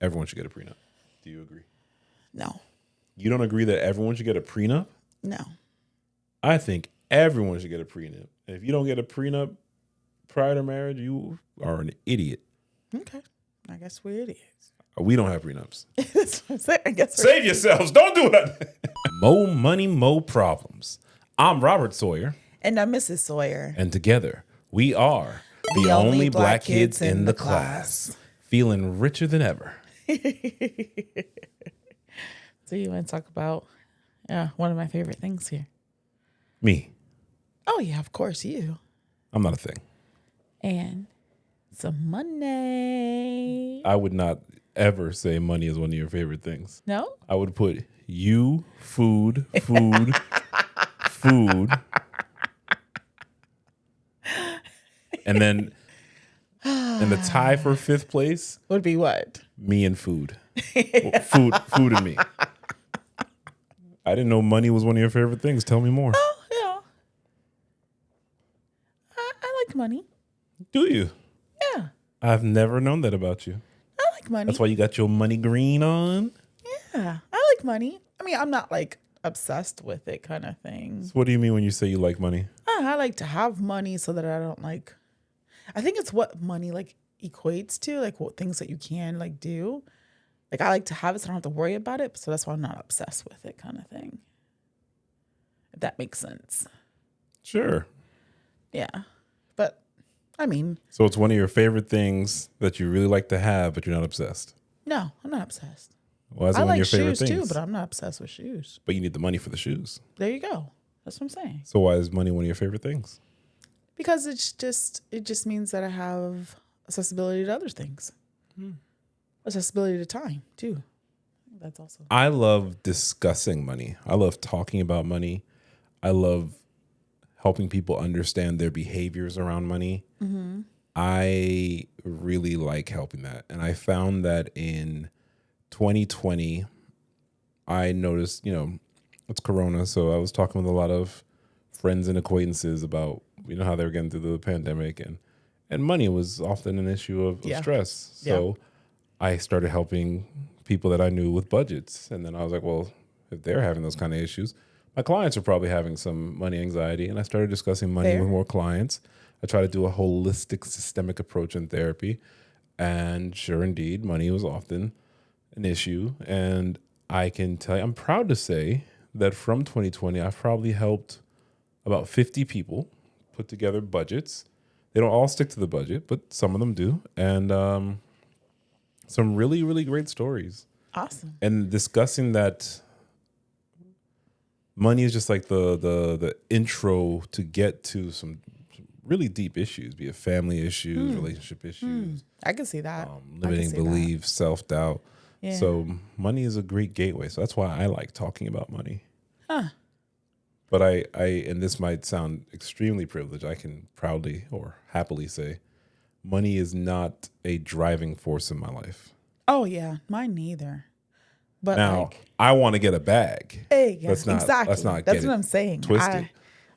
Everyone should get a prenup. Do you agree? No. You don't agree that everyone should get a prenup? No. I think everyone should get a prenup. And if you don't get a prenup prior to marriage, you are an idiot. Okay. I guess we're idiots. We don't have prenups. That's what I'm saying. I guess Save yourselves. Don't do it. Mo money, mo problems. I'm Robert Sawyer. And I'm Mrs. Sawyer. And together, we are the only black kids in the class. Feeling richer than ever. So you want to talk about one of my favorite things here? Me. Oh, yeah, of course, you. I'm not a thing. And some money. I would not ever say money is one of your favorite things. No? I would put you, food. And then in the tie for fifth place Would be what? me and food. Food and me. I didn't know money was one of your favorite things. Tell me more. Oh, yeah. I like money. Do you? Yeah. I've never known that about you. I like money. That's why you got your money green on. Yeah. I like money. I mean, I'm not like obsessed with it kind of thing. So what do you mean when you say you like money? I like to have money so that I don't like, I think it's what money like equates to, like what things that you can like do. Like I like to have it so I don't have to worry about it. So that's why I'm not obsessed with it kind of thing. If that makes sense. Sure. Yeah. But I mean. So it's one of your favorite things that you really like to have, but you're not obsessed. No, I'm not obsessed. Why is it I one like of your favorite shoes things? too, but I'm not obsessed with shoes. But you need the money for the shoes. There you go. That's what I'm saying. So why is money one of your favorite things? Because it just means that I have accessibility to other things. Accessibility to time too. That's also. I love discussing money. I love talking about money. I love helping people understand their behaviors around money. Mm-hmm. I really like helping that. And I found that in 2020, I noticed, it's Corona. So I was talking with a lot of friends and acquaintances about, how they were getting through the pandemic and money was often an issue of stress. So I started helping people that I knew with budgets. And then I was like, well, if they're having those kind of issues, my clients are probably having some money anxiety. And I started discussing money with more clients. I try to do a holistic, systemic approach in therapy. And sure, indeed, money was often an issue. And I can tell you, I'm proud to say that from 2020, I've probably helped about 50 people put together budgets. They don't all stick to the budget, but some of them do. And some really, really great stories. Awesome. And discussing that money is just like the intro to get to some really deep issues, be it family issues, relationship issues. I can see that. Limiting beliefs, self-doubt. Yeah. So money is a great gateway. So that's why I like talking about money. Huh. But I and this might sound extremely privileged, I can proudly or happily say money is not a driving force in my life. Oh yeah, mine neither. But now, I want to get a bag. Hey, Let's not that's what I'm saying. Twisted.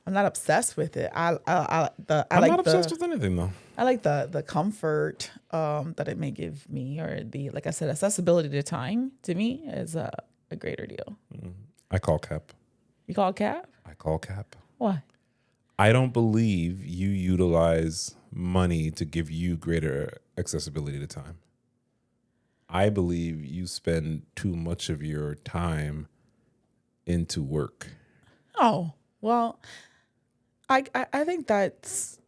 I'm not obsessed with it. I'm not obsessed with anything though. I like the comfort that it may give me, or the, like I said, accessibility to time to me is a greater deal. I call cap. You call cap? I call cap. Why? I don't believe you utilize money to give you greater accessibility to time. I believe you spend too much of your time into work. Oh, well, I think that's,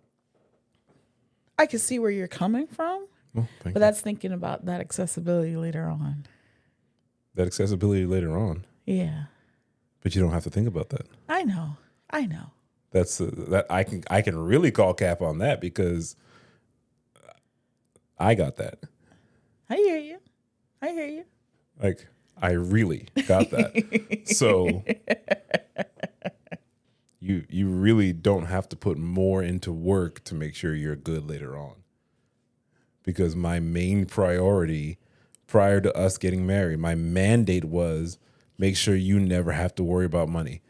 I can see where you're coming from, but that's thinking about that accessibility later on. That accessibility later on. Yeah. But you don't have to think about that. I know. That's that I can really call cap on that because I got that. I hear you. Like I really got that. So you really don't have to put more into work to make sure you're good later on. Because my main priority prior to us getting married, my mandate was make sure you never have to worry about money.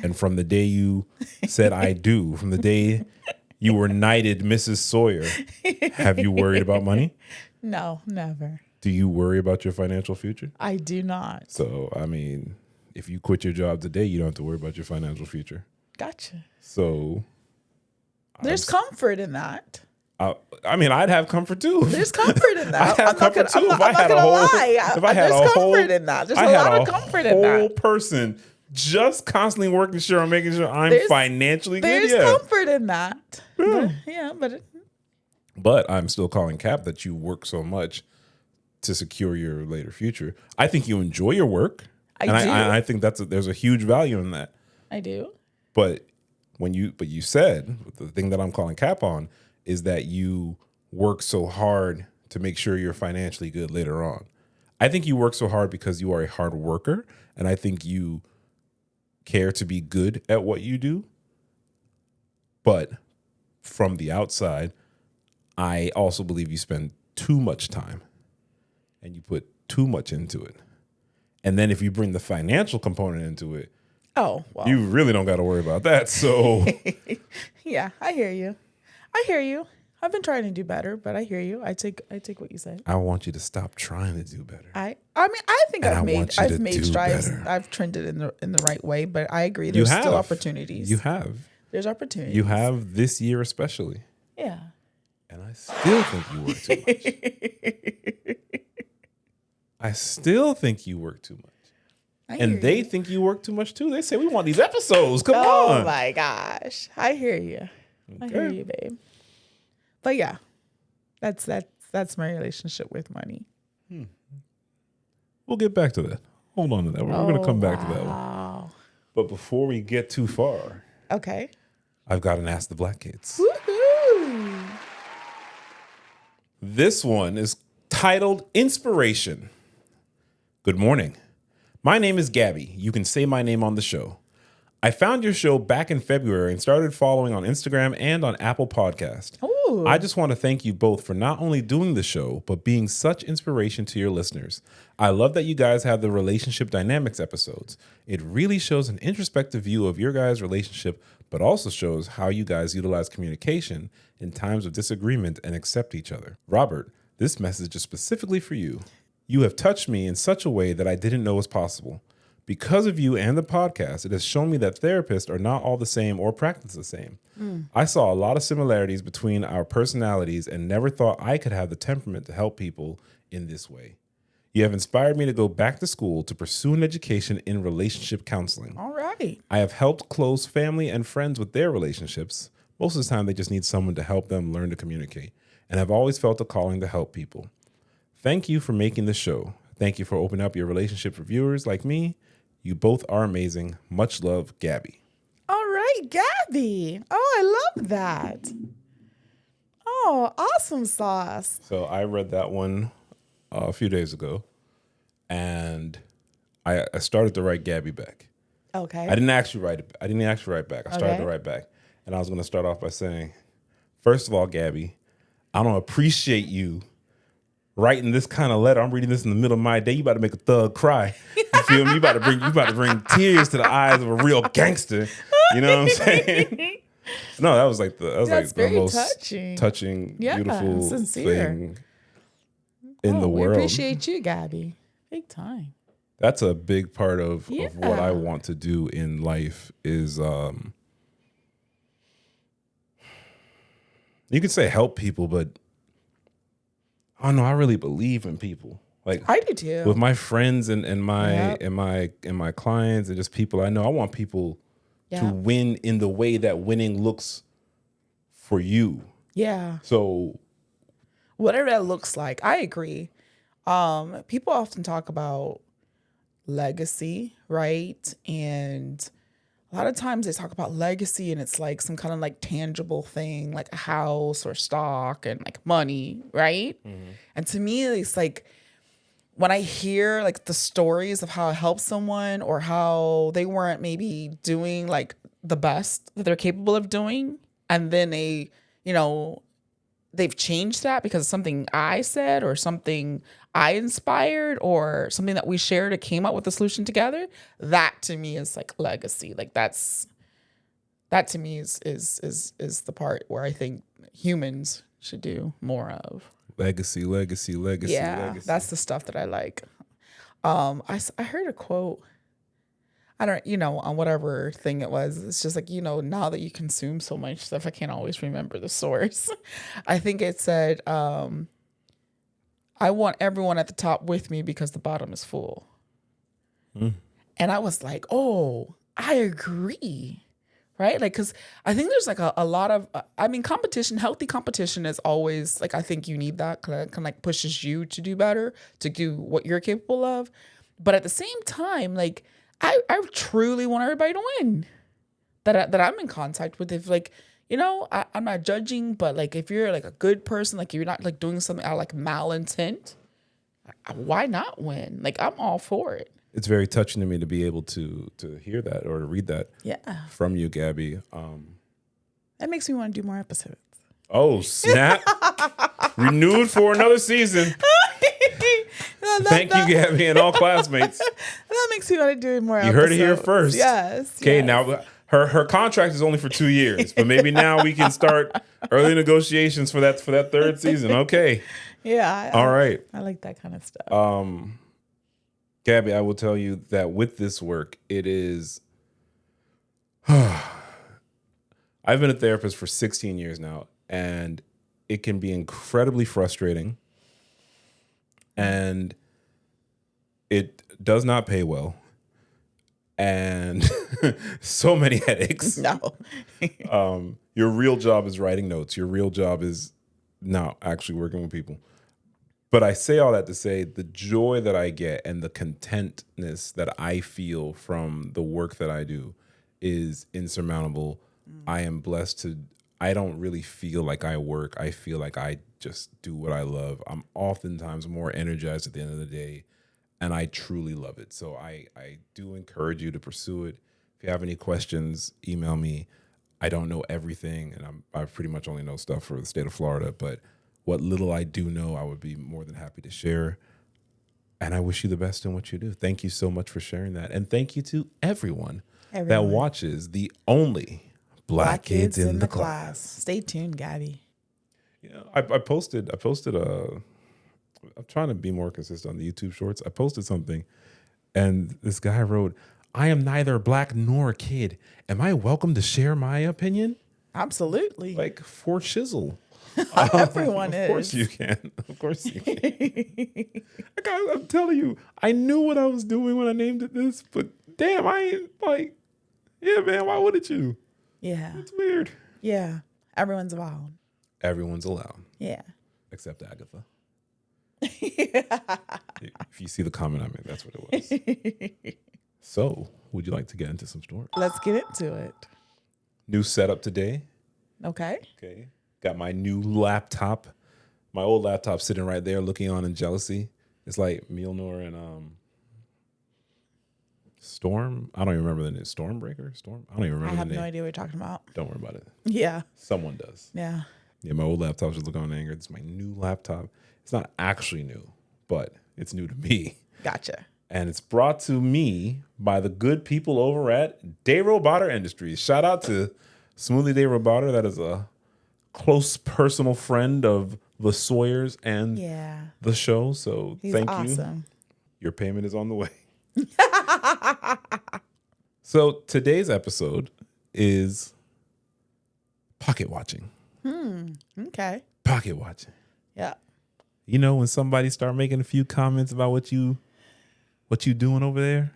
And from the day you said I do, from the day you were knighted Mrs. Sawyer, have you worried about money? No, never. Do you worry about your financial future? I do not. So, I mean, if you quit your job today, you don't have to worry about your financial future. Gotcha. So, There's comfort in that. I mean, I'd have comfort too. There's comfort in that. I'd have comfort too if I had a whole. If I had There's a whole, comfort in that. There's a lot of comfort in that. whole person just constantly working sure I'm making sure I'm financially good. There's comfort in that. Yeah. But But I'm still calling cap that you work so much to secure your later future. I think you enjoy your work. I think there's a huge value in that. I do. But you said the thing that I'm calling cap on is that you work so hard to make sure you're financially good later on. I think you work so hard because you are a hard worker, and I think you care to be good at what you do. But from the outside, I also believe you spend too much time and you put too much into it. And then if you bring the financial component into it, you really don't got to worry about that. So yeah, I hear you. I've been trying to do better, but I hear you. I take what you say. I want you to stop trying to do better. I mean, I think I've made strides. Better. I've trended in the right way, but I agree. There's still opportunities. You have. There's opportunities. You have this year especially. Yeah. And I still think you work too much. I still think you work too much. And they think you work too much too. They say, we want these episodes. Come on. Oh my gosh. I hear you. Okay. I hear you, babe. But yeah, that's my relationship with money. We'll get back to that. Hold on to that. We're going to come back to that one. But before we get too far, okay, I've got an Ask the Black Kids. Woo-hoo. This one is titled Inspiration. Good morning. My name is Gabby. You can say my name on the show. I found your show back in February and started following on Instagram and on Apple Podcast. Ooh. I just want to thank you both for not only doing the show, but being such inspiration to your listeners. I love that you guys have the relationship dynamics episodes. It really shows an introspective view of your guys' relationship, but also shows how you guys utilize communication in times of disagreement and accept each other. Robert, this message is specifically for you. You have touched me in such a way that I didn't know was possible. Because of you and the podcast, it has shown me that therapists are not all the same or practice the same. I saw a lot of similarities between our personalities and never thought I could have the temperament to help people in this way. You have inspired me to go back to school to pursue an education in relationship counseling. All right. I have helped close family and friends with their relationships. Most of the time, they just need someone to help them learn to communicate, and have always felt a calling to help people. Thank you for making the show. Thank you for opening up your relationship for viewers like me. You both are amazing. Much love, Gabby. All right, Gabby. Oh, I love that. Oh, awesome sauce. So I read that one a few days ago, and I started to write Gabby back. Okay. I didn't actually write back. I started to write back, and I was going to start off by saying, first of all, Gabby, I don't appreciate you writing this kind of letter. I'm reading this in the middle of my day. You about to make a thug cry. You feel me? You about to bring tears to the eyes of a real gangster. You know what I'm saying? No, that was like the most touching, beautiful sincere thing in the world. We appreciate you, Gabby. Big time. That's a big part of what I want to do in life is you could say help people, but I don't know, I really believe in people. Like I do too. With my friends and my clients and just people I know, I want people to win in the way that winning looks for you. Yeah. So whatever that looks like, I agree. People often talk about legacy, right? And a lot of times they talk about legacy and it's like some kind of like tangible thing, like a house or stock and like money, right? Mm-hmm. And to me, it's like when I hear like the stories of how it helped someone or how they weren't maybe doing like the best that they're capable of doing, and then they, you know, they've changed that because of something I said or something I inspired or something that we shared or came up with a solution together. That to me is like legacy. Like that to me is the part where I think humans should do more of. Legacy, legacy, legacy, Yeah, legacy. that's the stuff that I like. I heard a quote. I don't, on whatever thing it was. It's just like, now that you consume so much stuff, I can't always remember the source. I think it said, I want everyone at the top with me because the bottom is full. And I was like, oh, I agree. Right? Like, because I think there's like a lot of, competition, healthy competition is always like, I think you need that kind of like pushes you to do better, to do what you're capable of. But at the same time, like, I truly want everybody to win that I'm in contact with. If like, I'm not judging, but like, if you're like a good person, like you're not like doing something out of like malintent, why not win? Like, I'm all for it. It's very touching to me to be able to hear that or to read that from you, Gabby. That makes me want to do more episodes. Oh, snap. Renewed for another season. Thank you, Gabby, and all classmates. That makes me want to do more episodes. You heard it here first. Yes. Okay, now her contract is only for 2 years, but maybe now we can start early negotiations for that third season. Okay. Yeah. All right. I like that kind of stuff. Gabby, I will tell you that with this work, it is... I've been a therapist for 16 years now, and it can be incredibly frustrating, and it does not pay well, and so many headaches. No. Your real job is writing notes. Your real job is not actually working with people. But I say all that to say the joy that I get and the contentness that I feel from the work that I do is insurmountable. I am blessed I don't really feel like I work. I feel like I just do what I love. I'm oftentimes more energized at the end of the day, and I truly love it. So I do encourage you to pursue it. If you have any questions, email me. I don't know everything, and I pretty much only know stuff for the state of Florida, but what little I do know, I would be more than happy to share. And I wish you the best in what you do. Thank you so much for sharing that. And thank you to everyone. That watches the only Black Kids in the Class. Stay tuned, Gabby. Yeah, I posted I'm trying to be more consistent on the YouTube shorts. I posted something, and this guy wrote, "I am neither black nor a kid. Am I welcome to share my opinion?" Absolutely. Like, for shizzle. Everyone is. Of course you can. Of course you can. I'm telling you, I knew what I was doing when I named it this, but damn, I ain't like, yeah, man, why wouldn't you? Yeah. It's weird. Yeah. Everyone's allowed. Everyone's allowed. Yeah. Except Agatha. If you see the comment I made, that's what it was. So, would you like to get into some stories? Let's get into it. New setup today. Okay. Got my new laptop. My old laptop sitting right there looking on in jealousy. It's like millionaire and Storm. I don't even remember the name. Stormbreaker? Storm? I don't even remember the name. I have no idea what you're talking about. Don't worry about it. Yeah. Someone does. Yeah. Yeah, my old laptop just looking on anger. This is my new laptop. It's not actually new, but it's new to me. Gotcha. And it's brought to me by the good people over at Day Roboter Industries. Shout out to Smoothie Day Roboter. That is a close personal friend of the Sawyers and the show. So thank you. Your payment is on the way. So today's episode is pocket watching. Okay. Pocket watching. Yeah. You know, when somebody start making a few comments about what you doing over there.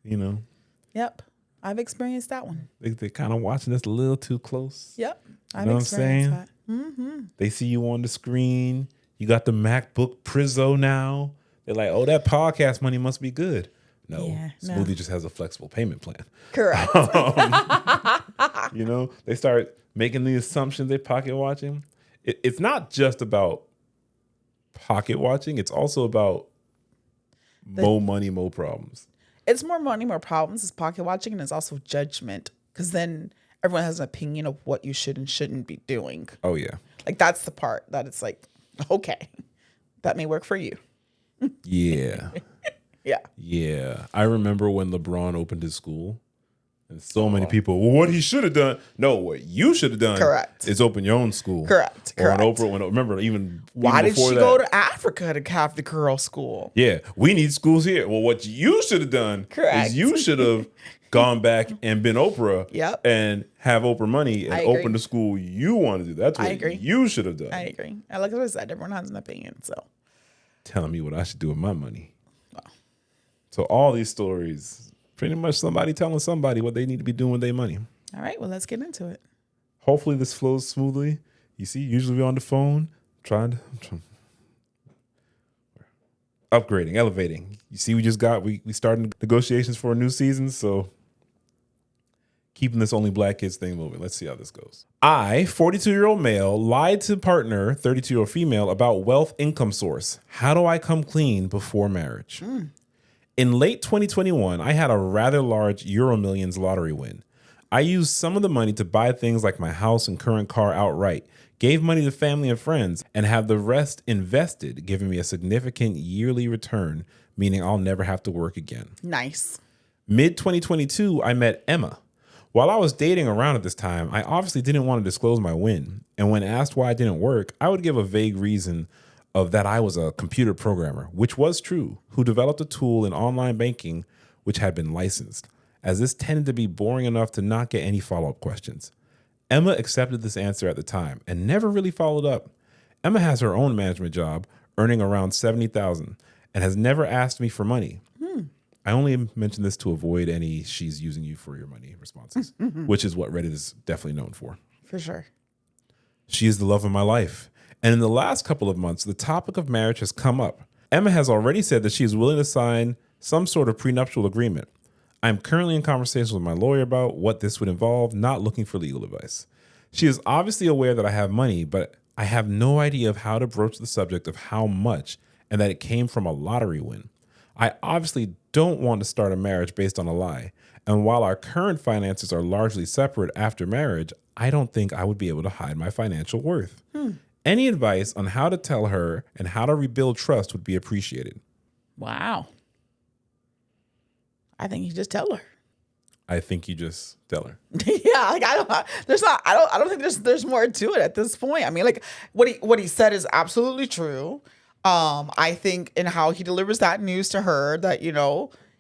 You know. Yep. I've experienced that one. They're kind of watching us a little too close. Yep. You know what I'm saying? They see you on the screen. You got the MacBook Prizzo now. They're like, oh, that podcast money must be good. No, Smoothie just has a flexible payment plan. Correct. You know, they start making the assumptions they're pocket watching. It's not just about pocket watching. It's also about more money, more problems. It's more money, more problems. It's pocket watching, and it's also judgment, because then everyone has an opinion of what you should and shouldn't be doing. Oh, yeah. Like, that's the part that it's like, okay, that may work for you. Yeah. Yeah. Yeah. I remember when LeBron opened his school, And so many people, well, what he should have done. No, what you should have done Correct. is open your own school. Correct. Or an Oprah, remember, even why did she that, go to Africa to have the girl school? Yeah, we need schools here. Well, what you should have done is you should have gone back and been Oprah and have Oprah money and open the school you want to do. That's what you should have done. I agree. And like I said, everyone has an opinion. So telling me what I should do with my money. Wow. So all these stories, pretty much somebody telling somebody what they need to be doing with their money. All right, well, let's get into it. Hopefully this flows smoothly. You see, usually we're on the phone trying to upgrading, elevating. You see, we started negotiations for a new season, so keeping this only black kids thing moving. Let's see how this goes. I, 42-year-old male, lied to partner, 32-year-old female, about wealth income source. How do I come clean before marriage? In late 2021, I had a rather large Euro Millions lottery win. I used some of the money to buy things like my house and current car outright, gave money to family and friends, and have the rest invested, giving me a significant yearly return, meaning I'll never have to work again. Nice. Mid-2022, I met Emma. While I was dating around at this time, I obviously didn't want to disclose my win, and when asked why I didn't work, I would give a vague reason of that I was a computer programmer, which was true, who developed a tool in online banking which had been licensed, as this tended to be boring enough to not get any follow-up questions. Emma accepted this answer at the time and never really followed up. Emma has her own management job, earning around $70,000, and has never asked me for money. I only mention this to avoid any "she's using you for your money" responses, which is what Reddit is definitely known for. For sure. She is the love of my life. And in the last couple of months, the topic of marriage has come up. Emma has already said that she is willing to sign some sort of prenuptial agreement. I'm currently in conversations with my lawyer about what this would involve, not looking for legal advice. She is obviously aware that I have money, but I have no idea of how to broach the subject of how much and that it came from a lottery win. I obviously don't want to start a marriage based on a lie. And while our current finances are largely separate after marriage, I don't think I would be able to hide my financial worth. Any advice on how to tell her and how to rebuild trust would be appreciated. Wow. I think you just tell her. I think you just tell her. Yeah, like I don't think there's more to it at this point. I mean, like what he said is absolutely true. I think in how he delivers that news to her that,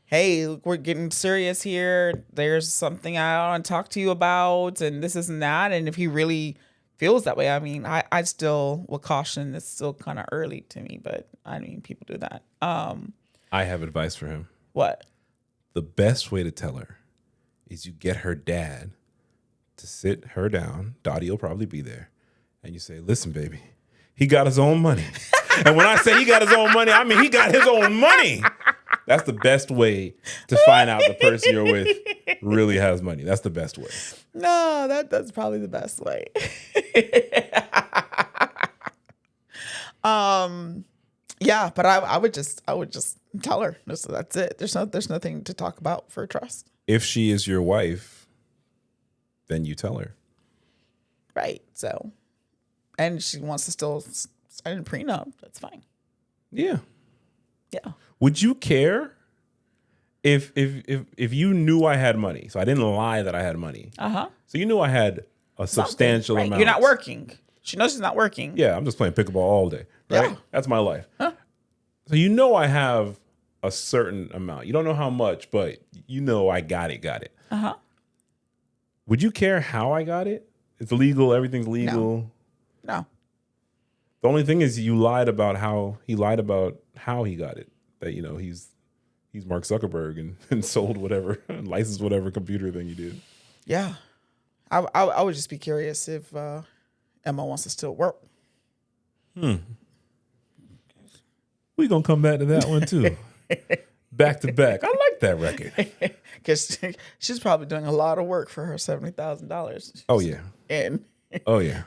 hey, we're getting serious here. There's something I want to talk to you about, and this and that. And if he really feels that way, I mean, I still will caution. It's still kind of early to me, but I mean, people do that. I have advice for him. What? The best way to tell her is you get her dad to sit her down. Dottie will probably be there. And you say, listen, baby, he got his own money. And when I say he got his own money, I mean he got his own money. That's the best way to find out the person you're with really has money. That's the best way. No, that's probably the best way. Yeah, but I would just tell her. That's it. There's nothing to talk about for trust. If she is your wife, then you tell her. Right. So, and she wants to still sign a prenup. That's fine. Yeah. Yeah. Would you care if you knew I had money? So I didn't lie that I had money. So you knew I had a substantial amount. You're not working. She knows she's not working. Yeah, I'm just playing pickleball all day. Right? Yeah. That's my life. So you know I have a certain amount. You don't know how much, but you know I got it. Would you care how I got it? It's legal. Everything's legal. No. The only thing is you lied about how he got it. That, he's Mark Zuckerberg and sold whatever, licensed whatever computer thing you did. Yeah. I would just be curious if Emma wants to still work. We're going to come back to that one too. Back to back. I like that record. Because she's probably doing a lot of work for her $70,000. Oh, yeah. And oh, yeah.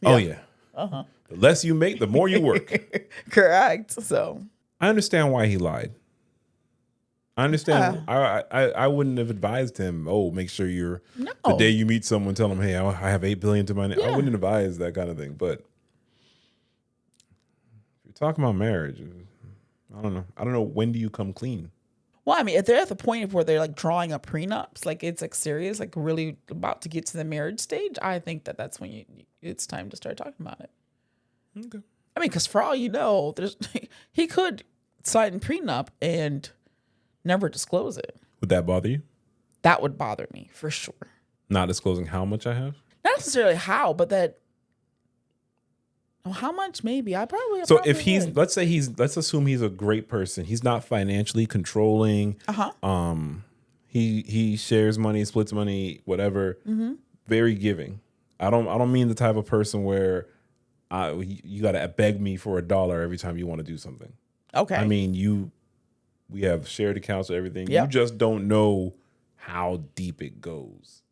Oh, yeah. The less you make, the more you work. Correct. So I understand why he lied. I understand. I wouldn't have advised him, make sure the day you meet someone, tell them, hey, I have $8 billion to my name. I wouldn't advise that kind of thing. But if you're talking about marriage, I don't know. When do you come clean? Well, I mean, if they're at the point of where they're like drawing up prenups, like it's like serious, like really about to get to the marriage stage, I think that that's when it's time to start talking about it. Okay. I mean, because for all you know, he could sign a prenup and never disclose it. Would that bother you? That would bother me for sure. Not disclosing how much I have? Not necessarily how, but that. Well, how much? Maybe I probably. So if he's, let's assume he's a great person. He's not financially controlling. He shares money, splits money, whatever. Mm-hmm. Very giving. I don't mean the type of person where you got to beg me for $1 every time you want to do something. Okay. I mean, we have shared accounts or everything. Yep. You just don't know how deep it goes.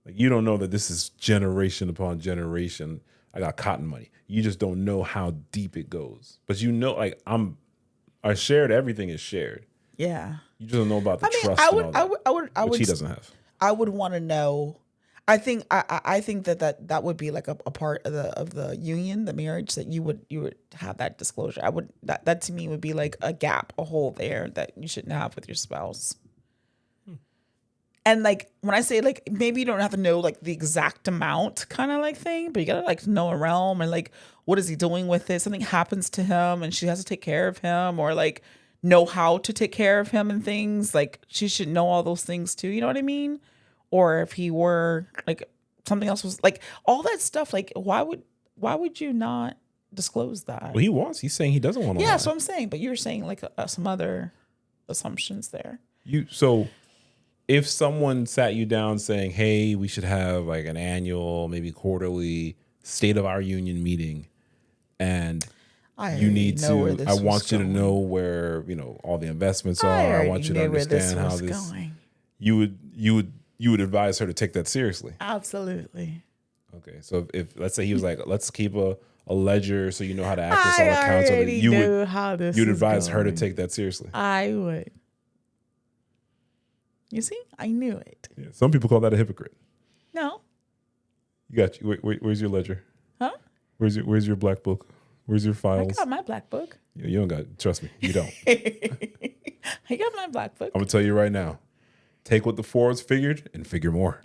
Like you don't know that this is generation upon generation. I got cotton money. You just don't know how deep it goes. But you know, like I shared, everything is shared. Yeah. You just don't know about the trust and all that, which he doesn't have. I would want to know. I think that would be like a part of the union, the marriage, that you would have that disclosure. That to me would be like a gap, a hole there that you shouldn't have with your spouse. And like when I say like maybe you don't have to know like the exact amount kind of like thing, but you gotta like know a realm and like what is he doing with it? Something happens to him and she has to take care of him, or like know how to take care of him and things. Like she should know all those things too. You know what I mean? Or if he were like something else was like all that stuff. Like why would you not disclose that? Well, he's saying he doesn't want to. Yeah, so I'm saying, but you're saying like some other assumptions there. So if someone sat you down saying, hey, we should have like an annual, maybe quarterly state of our union meeting, and you need to, I want you to know where, all the investments are. I want you to understand how this going. You would advise her to take that seriously. Absolutely. Okay. So if let's say he was like, let's keep a ledger so you know how to access all accounts, you'd advise her to take that seriously. I would. You see, I knew it. Yeah, some people call that a hypocrite. No. You got you. Where's your ledger? Huh? Where's your black book? Where's your files? I got my black book. You don't got. Trust me, you don't. I got my black book. I'm gonna tell you right now. Take what the Forbes figured and figure more.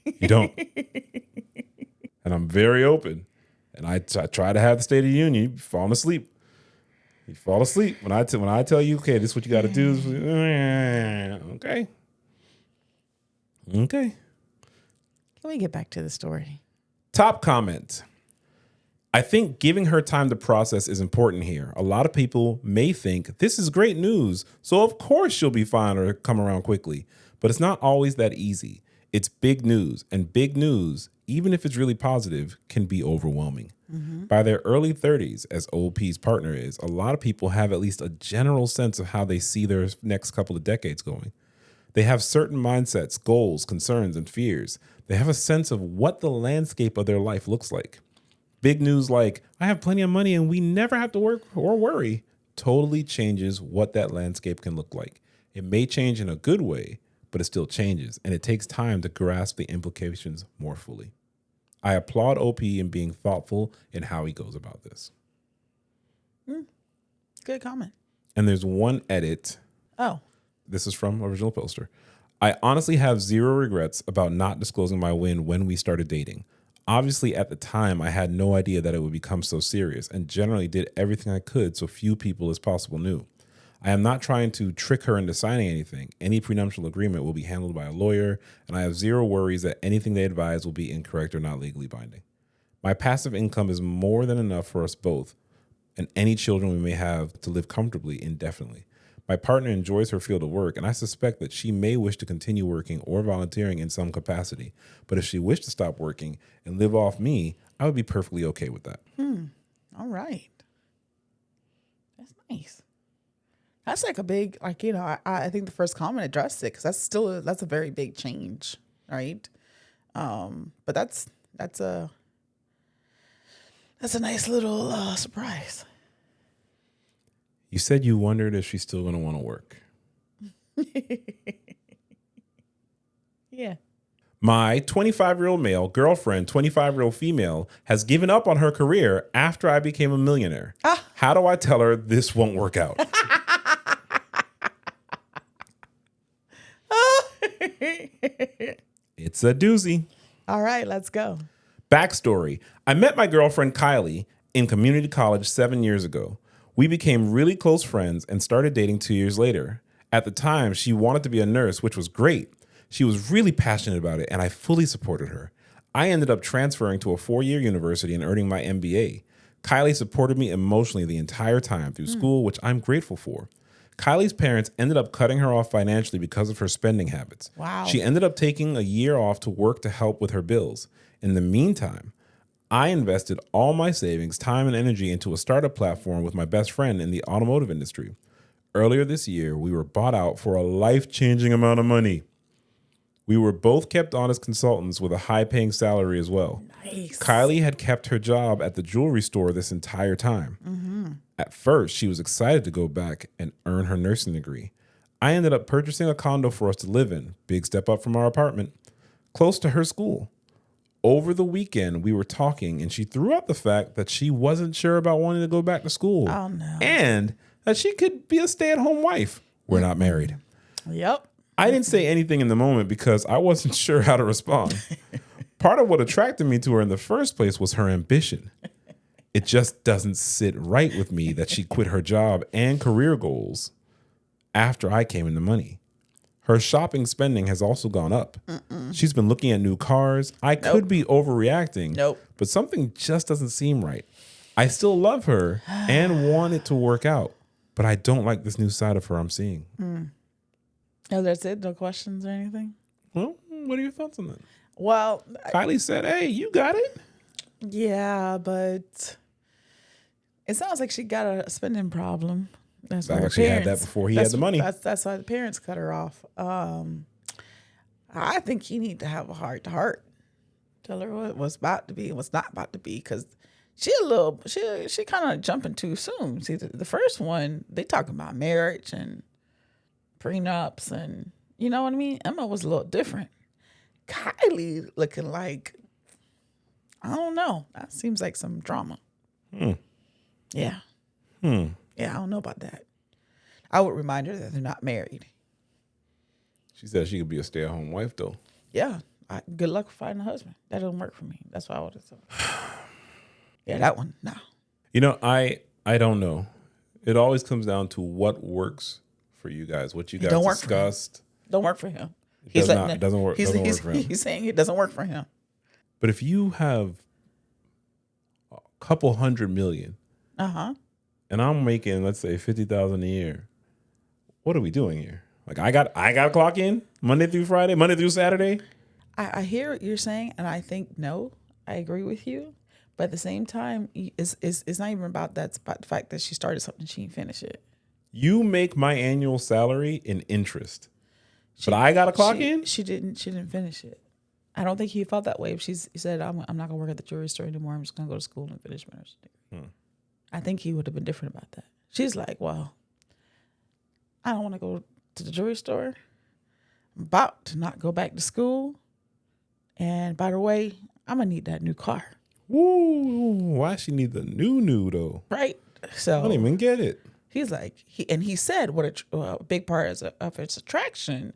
You don't. And I'm very open. And I try to have the State of the Union. You fall asleep. You fall asleep when I tell you, okay, this is what you got to do. Okay. Okay. Can we get back to the story? Top comment. I think giving her time to process is important here. A lot of people may think this is great news, so of course she'll be fine or come around quickly. But it's not always that easy. It's big news, and big news, even if it's really positive, can be overwhelming. Mm-hmm. By their early 30s, as OP's partner is, a lot of people have at least a general sense of how they see their next couple of decades going. They have certain mindsets, goals, concerns, and fears. They have a sense of what the landscape of their life looks like. Big news like, I have plenty of money and we never have to work or worry, totally changes what that landscape can look like. It may change in a good way, but it still changes, and it takes time to grasp the implications more fully. I applaud OP in being thoughtful in how he goes about this. Good comment. And there's one edit. Oh. This is from Original Poster. I honestly have zero regrets about not disclosing my win when we started dating. Obviously, at the time, I had no idea that it would become so serious and generally did everything I could so few people as possible knew. I am not trying to trick her into signing anything. Any prenuptial agreement will be handled by a lawyer, and I have zero worries that anything they advise will be incorrect or not legally binding. My passive income is more than enough for us both and any children we may have to live comfortably indefinitely. My partner enjoys her field of work, and I suspect that she may wish to continue working or volunteering in some capacity. But if she wished to stop working and live off me, I would be perfectly okay with that. All right. That's nice. That's like a big, like, I think the first comment addressed it because that's a very big change, right? But that's a nice little surprise. You said you wondered if she's still going to want to work. Yeah. My 25-year-old male girlfriend, 25-year-old female, has given up on her career after I became a millionaire. How do I tell her this won't work out? It's a doozy. All right, let's go. Backstory. I met my girlfriend Kylie in community college 7 years ago. We became really close friends and started dating 2 years later. At the time, she wanted to be a nurse, which was great. She was really passionate about it, and I fully supported her. I ended up transferring to a 4-year university and earning my MBA. Kylie supported me emotionally the entire time through school, which I'm grateful for. Kylie's parents ended up cutting her off financially because of her spending habits. Wow. She ended up taking a year off to work to help with her bills. In the meantime, I invested all my savings, time, and energy into a startup platform with my best friend in the automotive industry. Earlier this year, we were bought out for a life-changing amount of money. We were both kept on as consultants with a high-paying salary as well. Nice. Kylie had kept her job at the jewelry store this entire time. Mm-hmm. At first, she was excited to go back and earn her nursing degree. I ended up purchasing a condo for us to live in, big step up from our apartment, close to her school. Over the weekend, we were talking, and she threw out the fact that she wasn't sure about wanting to go back to school. Oh, no. And that she could be a stay-at-home wife. We're not married. Yep. I didn't say anything in the moment because I wasn't sure how to respond. Part of what attracted me to her in the first place was her ambition. It just doesn't sit right with me that she quit her job and career goals after I came into money. Her shopping spending has also gone up. She's been looking at new cars. I could be overreacting, but something just doesn't seem right. I still love her and want it to work out, but I don't like this new side of her I'm seeing. Oh, that's it? No questions or anything? Well, what are your thoughts on that? Well, Kylie said, hey, you got it. Yeah, but it sounds like she got a spending problem. That's why her She had that parents- before he had the money. That's why the parents cut her off. I think he need to have a heart to heart. Tell her what's about to be and what's not about to be, because she kind of jumping too soon. See, the first one, they talking about marriage and prenups and you know what I mean? Emma was a little different. Kylie looking like, I don't know. That seems like some drama. Yeah. Yeah, I don't know about that. I would remind her that they're not married. She said she could be a stay-at-home wife, though. Yeah. Good luck finding a husband. That doesn't work for me. That's what I would have said. Yeah, that one, no. You know, I don't know. It always comes down to what works for you guys, what you guys discussed. Don't work for him. It doesn't work for him. He's saying it doesn't work for him. But if you have a couple $100 million, and I'm making, let's say, $50,000 a year, what are we doing here? Like I got to clock in Monday through Friday, Monday through Saturday. I hear what you're saying, and I think no, I agree with you. But at the same time, it's not even about that. It's about the fact that she started something, she didn't finish it. You make my annual salary in interest, but I got to clock in. She didn't finish it. I don't think he felt that way. If he said, I'm not gonna work at the jewelry store anymore. I'm just gonna go to school and finish my nursing degree. I think he would have been different about that. She's like, well, I don't want to go to the jewelry store. I'm about to not go back to school. And by the way, I'm gonna need that new car. Woo! Why she need the new though? Right. So I don't even get it. He's like, he said what a big part of its attraction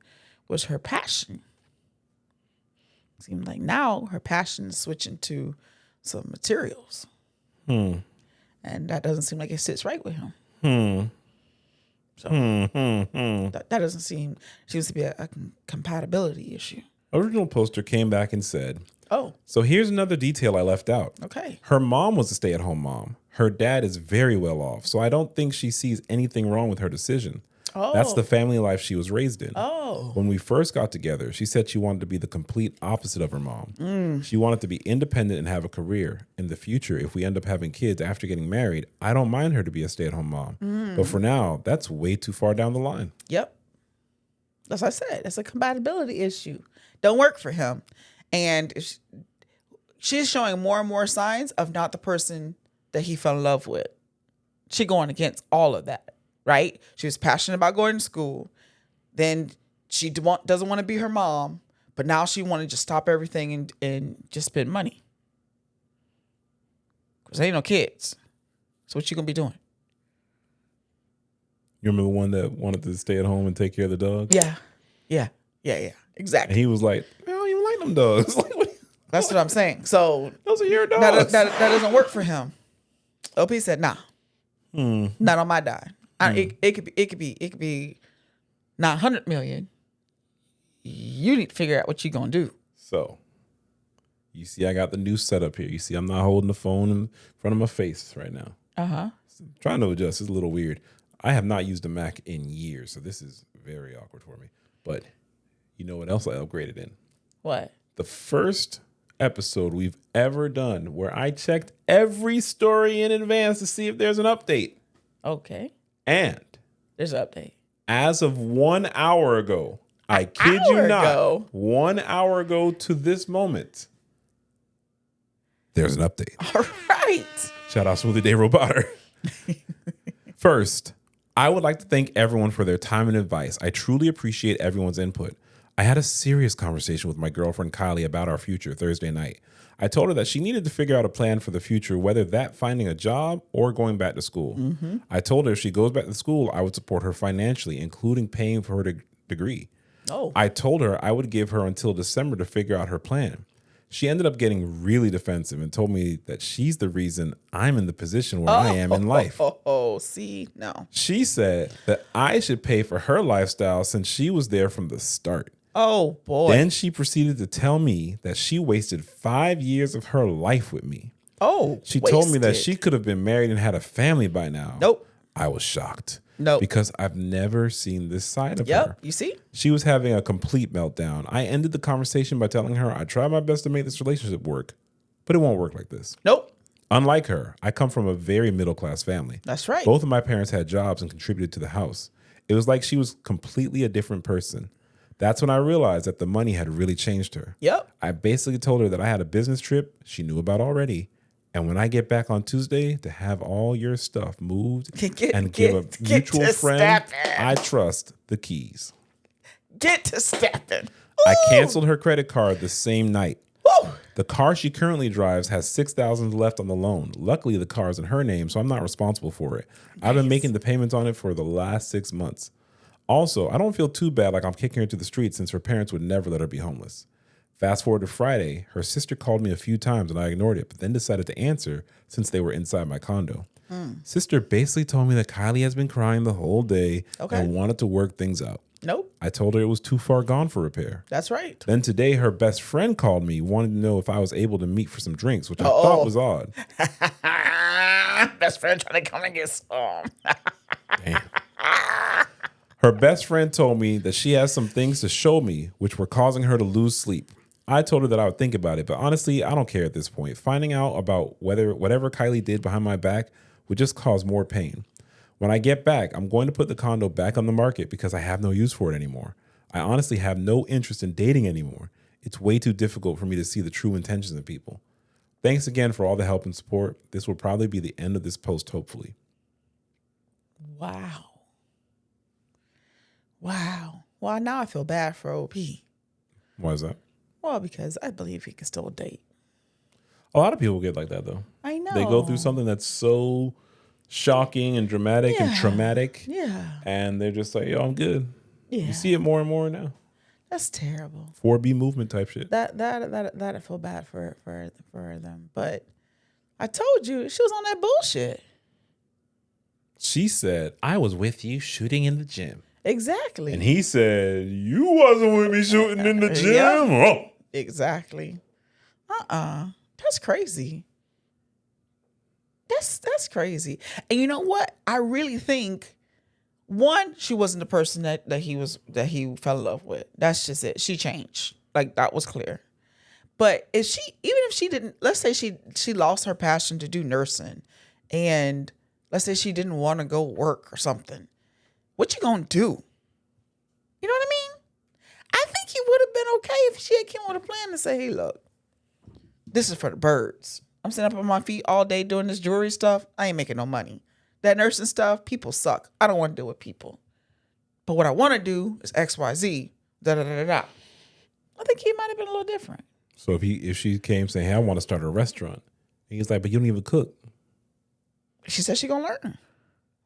was her passion. Seemed like now her passion is switching to some materials. And that doesn't seem like it sits right with him. So that doesn't seems to be a compatibility issue. Original poster came back and said, oh, so here's another detail I left out. Okay. Her mom was a stay-at-home mom. Her dad is very well off, so I don't think she sees anything wrong with her decision. That's the family life she was raised in. When we first got together, she said she wanted to be the complete opposite of her mom. She wanted to be independent and have a career. In the future, if we end up having kids after getting married, I don't mind her to be a stay-at-home mom. But for now, that's way too far down the line. Yep. That's what I said. It's a compatibility issue. Don't work for him. And she's showing more and more signs of not the person that he fell in love with. She going against all of that, right? She was passionate about going to school. Then she doesn't want to be her mom, but now she want to just stop everything and just spend money. Because there ain't no kids. So what you going to be doing? You remember the one that wanted to stay at home and take care of the dog? Yeah. Exactly. And he was like, I don't even like them dogs. Like, That's what I'm saying. So those are your dogs. that doesn't work for him. OP said, nah, not on my dime. It could be not 100 million. You need to figure out what you're going to do. So, you see, I got the new setup here. You see, I'm not holding the phone in front of my face right now. Uh-huh. Trying to adjust. It's a little weird. I have not used a Mac in years, so this is very awkward for me. But you know what else I upgraded in? What? The first episode we've ever done where I checked every story in advance to see if there's an update. Okay. And there's an update. As of 1 hour ago, I kid you not, 1 hour ago to this moment, there's an update. All right. Shout out Smoothie Day Roboter. First, I would like to thank everyone for their time and advice. I truly appreciate everyone's input. I had a serious conversation with my girlfriend Kylie about our future Thursday night. I told her that she needed to figure out a plan for the future, whether that finding a job or going back to school. Mm-hmm. I told her if she goes back to school, I would support her financially, including paying for her degree. Oh. I told her I would give her until December to figure out her plan. She ended up getting really defensive and told me that she's the reason I'm in the position where I am in life. See, no. She said that I should pay for her lifestyle since she was there from the start. Oh, boy. Then she proceeded to tell me that she wasted 5 years of her life with me. Oh, she told me that she could have been married and had a family by now. Nope. I was shocked. Nope. Because I've never seen this side of her. Yep, you see? She was having a complete meltdown. I ended the conversation by telling her I tried my best to make this relationship work, but it won't work like this. Nope. Unlike her, I come from a very middle-class family. That's right. Both of my parents had jobs and contributed to the house. It was like she was completely a different person. That's when I realized that the money had really changed her. Yep. I basically told her that I had a business trip she knew about already. And when I get back on Tuesday to have all your stuff moved and give a mutual friend I trust the keys. Get to stepping. I canceled her credit card the same night. Woo. The car she currently drives has $6,000 left on the loan. Luckily, the car is in her name, so I'm not responsible for it. Nice. I've been making the payments on it for the last 6 months. Also, I don't feel too bad like I'm kicking her to the street since her parents would never let her be homeless. Fast forward to Friday, her sister called me a few times and I ignored it, but then decided to answer since they were inside my condo. Sister basically told me that Kylie has been crying the whole day and wanted to work things out. Nope. I told her it was too far gone for repair. That's right. Then today, her best friend called me, wanted to know if I was able to meet for some drinks, which I thought was odd. Best friend trying to come and get some. Damn. Her best friend told me that she has some things to show me, which were causing her to lose sleep. I told her that I would think about it, but honestly, I don't care at this point. Finding out about whatever Kylie did behind my back would just cause more pain. When I get back, I'm going to put the condo back on the market because I have no use for it anymore. I honestly have no interest in dating anymore. It's way too difficult for me to see the true intentions of people. Thanks again for all the help and support. This will probably be the end of this post, hopefully. Wow. Wow. Well, now I feel bad for OP. Why is that? Well, because I believe he can still date. A lot of people get like that, though. I know. They go through something that's so shocking and dramatic and traumatic. Yeah. And they're just like, yo, I'm good. Yeah. You see it more and more now. That's terrible. 4B movement type shit. That I feel bad for them. But I told you, she was on that bullshit. She said, I was with you shooting in the gym. Exactly. And he said, you wasn't with me shooting in the gym. Yeah. Oh. Exactly. That's crazy. That's crazy. And you know what? I really think, one, she wasn't the person that he fell in love with. That's just it. She changed. Like, that was clear. But even if she didn't, let's say she lost her passion to do nursing, and let's say she didn't want to go work or something, what you gonna do? You know what I mean? I think he would have been okay if she had came with a plan to say, hey, look, this is for the birds. I'm sitting up on my feet all day doing this jewelry stuff. I ain't making no money. That nursing stuff, people suck. I don't want to deal with people. But what I want to do is X, Y, Z, da-da-da-da-da. I think he might have been a little different. So if she came saying, hey, I want to start a restaurant, and he's like, but you don't even cook. She said she gonna learn.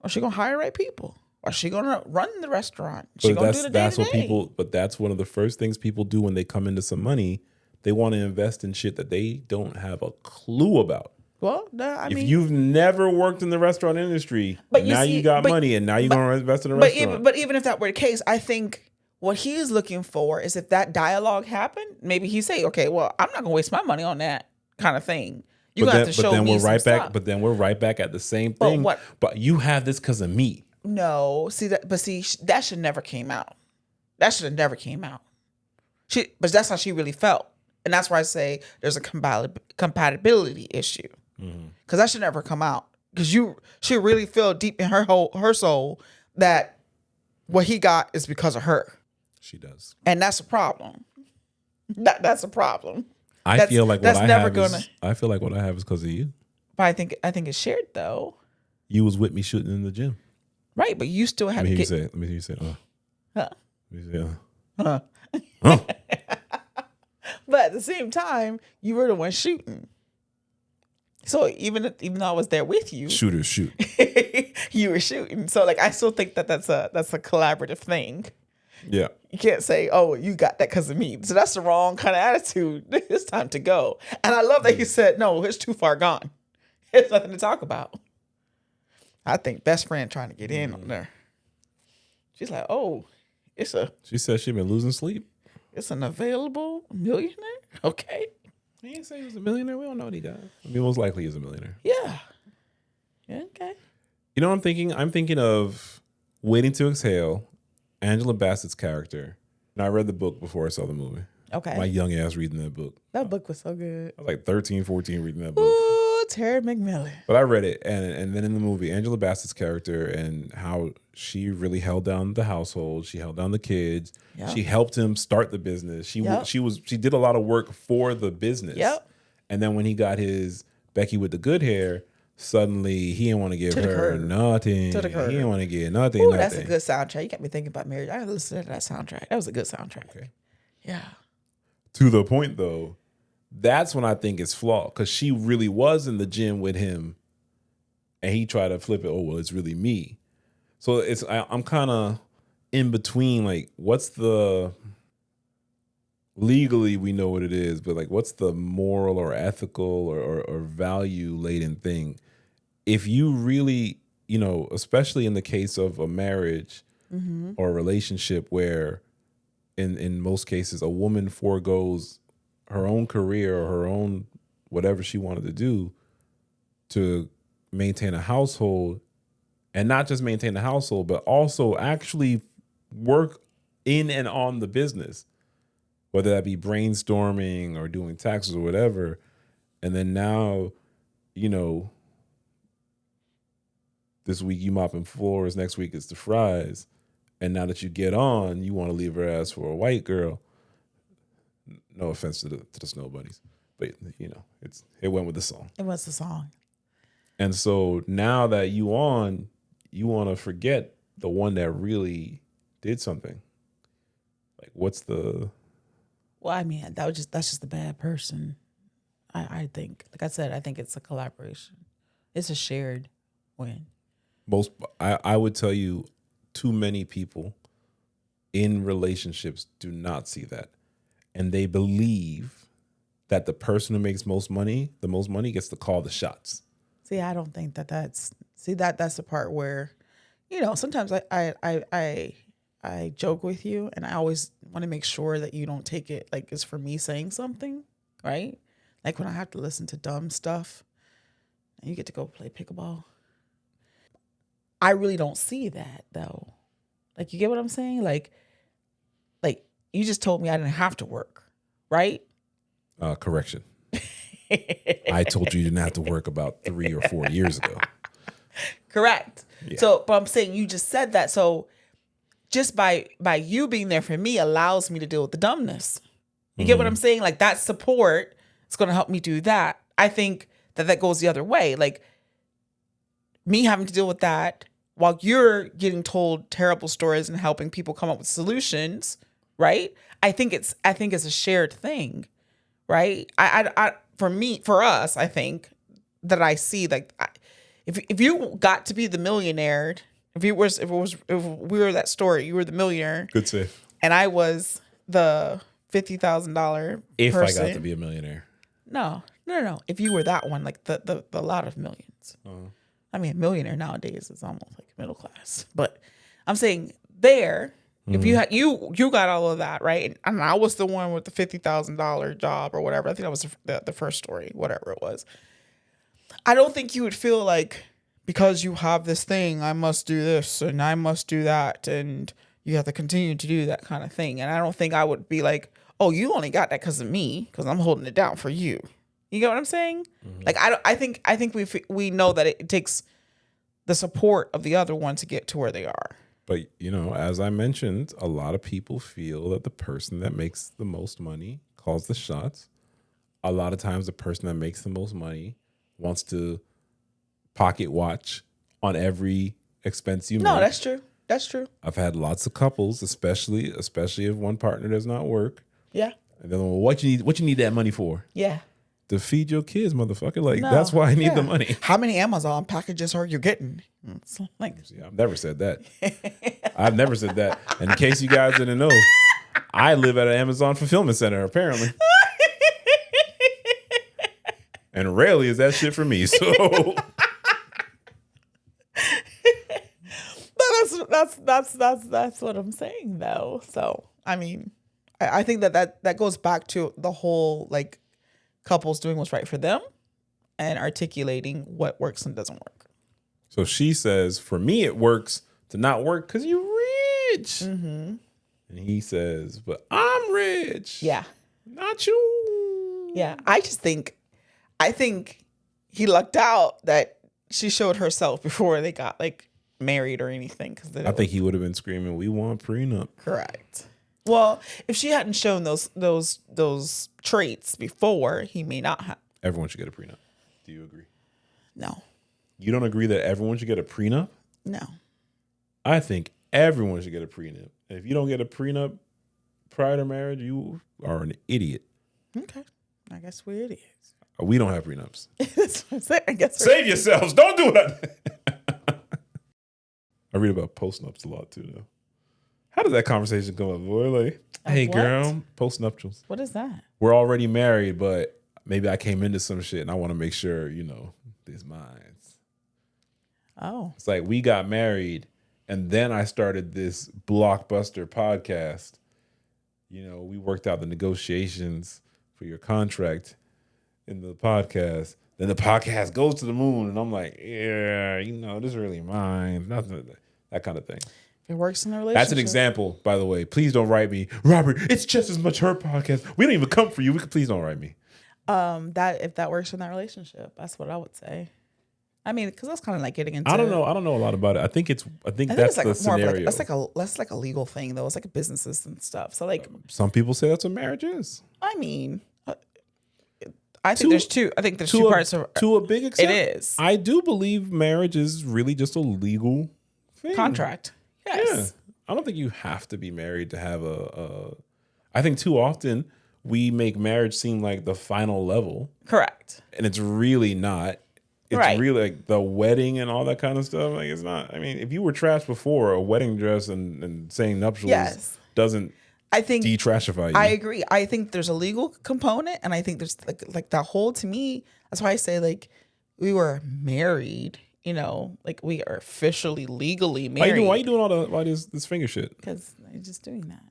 Or she gonna hire right people. Or she gonna run the restaurant? She But gonna do the that's what day-to-day? people. But that's one of the first things people do when they come into some money. They want to invest in shit that they don't have a clue about. Well, I If mean, you've never worked in the restaurant industry, But you now see- you got but- money, and now you're gonna invest in a but restaurant. even if that were the case, I think what he is looking for is if that dialogue happened, maybe he say, okay, well, I'm not gonna waste my money on that kind of thing. You're gonna have to show me some stuff. But then we're right back at the same But thing. what- But you have this because of me. No, that should never came out. That should have never came out. But that's how she really felt, and that's why I say there's a compatibility issue, because that should never come out. Because she really feel deep in her soul that what he got is because of her, She does. and that's a problem. That's a problem. I feel like what that's I never have is because of you. But I think it's shared though, You was with me shooting in the gym. right? But you still had Let me to hear get. you say, Huh. Let me say, Huh. Huh. But at the same time, you were the one shooting. So even though I was there with you, Shooters shoot. you were shooting. So like I still think that's a collaborative thing. Yeah. You can't say, "Oh, you got that because of me." So that's the wrong kind of attitude. It's time to go. And I love that you said, "No, it's too far gone. There's nothing to talk about." I think best friend trying to get in on there. She's like, "Oh, She said she been losing sleep. it's an available millionaire." Okay. He didn't say he was a millionaire. We don't know what he got. I mean, most likely he's a millionaire. Yeah. Okay. You know what I'm thinking? I'm thinking of Waiting to Exhale, Angela Bassett's character. And I read the book before I saw the movie. Okay. My young ass reading that book. That book was so good. I was like 13, 14 reading that book. Ooh, Terry McMillan. But I read it, and then in the movie, Angela Bassett's character and how she really held down the household. She held down the kids. Yep. She helped him start the business. She did a lot of work for the business. Yep. And then when he got his Becky with the good hair, suddenly he didn't want to give To the her curb. nothing. To the curb. He didn't want to get nothing. Ooh, nothing. that's a good soundtrack. You got me thinking about marriage. I gotta listen to that soundtrack. That was a good soundtrack. Okay. Yeah. To the point though, that's when I think it's flawed because she really was in the gym with him, and he tried to flip it. Oh well, it's really me. So I'm kind of in between. Like, what's the legally we know what it is, but like, what's the moral or ethical or value laden thing? If you really, especially in the case of a marriage or a relationship where, in most cases, a woman forgoes her own career or her own whatever she wanted to do to maintain a household, and not just maintain the household, but also actually work in and on the business, whether that be brainstorming or doing taxes or whatever. And then now, this week you mopping floors, next week it's the fries. And now that you get on, you want to leave her ass for a white girl. No offense to the Snow Bunnies, but it went with the song. It was the song. And so now that you want to forget the one that really did something. Like, what's the? Well, I mean, that's just a bad person. I think, like I said, I think it's a collaboration. It's a shared win. I would tell you, too many people in relationships do not see that, and they believe that the person who makes the most money gets to call the shots. See, I don't think that's the part where, sometimes I joke with you, and I always want to make sure that you don't take it like it's for me saying something, right? Like when I have to listen to dumb stuff and you get to go play pickleball. I really don't see that though. Like, you get what I'm saying? Like you just told me I didn't have to work, right? Correction. I told you didn't have to work about 3 or 4 years ago. Correct. Yeah. So, but I'm saying you just said that. So just by you being there for me allows me to deal with the dumbness. You get what I'm saying? Like, that support is going to help me do that. I think that goes the other way. Like, me having to deal with that while you're getting told terrible stories and helping people come up with solutions, right? I think it's a shared thing, right? For us, I think that I see, like, if you got to be the millionaire If we were that story, you were the millionaire, Good save. and I was the $50,000 If person. I got to be a millionaire. No. If you were that one, like the lot of millions. I mean, a millionaire nowadays is almost like middle class. But I'm saying there, if you had you got all of that, right? And I was the one with the $50,000 job or whatever. I think that was the first story, whatever it was. I don't think you would feel like, because you have this thing, I must do this and I must do that, and you have to continue to do that kind of thing. And I don't think I would be like, oh, you only got that because of me, because I'm holding it down for you. You get what I'm saying? Like, I think we know that it takes the support of the other one to get to where they are. But, you know, as I mentioned, a lot of people feel that the person that makes the most money calls the shots. A lot of times the person that makes the most money wants to pocket watch on every expense you make. No, that's true. That's true. I've had lots of couples, especially if one partner does not work. Yeah. And then, well, what you need that money for? Yeah. To feed your kids, motherfucker. Like, that's why I need the money. How many Amazon packages are you getting? It's like, I've never said that. I've never said that. And in case you guys didn't know, I live at an Amazon fulfillment center, apparently. And rarely is that shit for me. So that's what I'm saying, though. So I mean, I think that goes back to the whole, like, couples doing what's right for them and articulating what works and doesn't work. So she says, for me, it works to not work because you're rich. And he says, but I'm rich. Yeah. Not you. Yeah. I think he lucked out that she showed herself before they got, like, married or anything. I think he would have been screaming, we want prenup. Correct. Well, if she hadn't shown those traits before, he may not have. Everyone should get a prenup. Do you agree? No. You don't agree that everyone should get a prenup? No. I think everyone should get a prenup. And if you don't get a prenup prior to marriage, you are an idiot. Okay. I guess we're idiots. We don't have prenups. That's what I'm saying. I guess Save yourselves. Don't do it. I read about postnups a lot too, though. How does that conversation come up, boy? Like, hey, girl, postnuptials. What is that? We're already married, but maybe I came into some shit and I want to make sure, you know, there's mine. Oh. It's like we got married and then I started this blockbuster podcast. You know, we worked out the negotiations for your contract in the podcast. Then the podcast goes to the moon and I'm like, yeah, you know, this is really mine. Nothing, that kind of thing. It works in a relationship. That's an example, by the way. Please don't write me, Robert. It's just as much her podcast. We don't even come for you. Please don't write me. That if that works in that relationship, that's what I would say. I mean, because that's kind of like getting into. I don't know a lot about it. I think that's like the scenario. That's like a legal thing though. It's like a businesses and stuff. So like, some people say that's what marriage is. I mean, I think there's two. I think there's two parts of to a big extent. It is. I do believe marriage is really just a legal thing. Contract. Yes. Yeah. I don't think you have to be married to have a. I think too often we make marriage seem like the final level. Correct. And it's really not. It's right. really like the wedding and all that kind of stuff. Like, it's not. I mean, if you were trash before, a wedding dress and saying nuptials doesn't. I think de-trashify you. I agree. I think there's a legal component, and I think there's like that whole, to me, that's why I say, like, we were married. You know, like, we are officially legally married. Why you doing all this finger shit? Because I'm just doing that.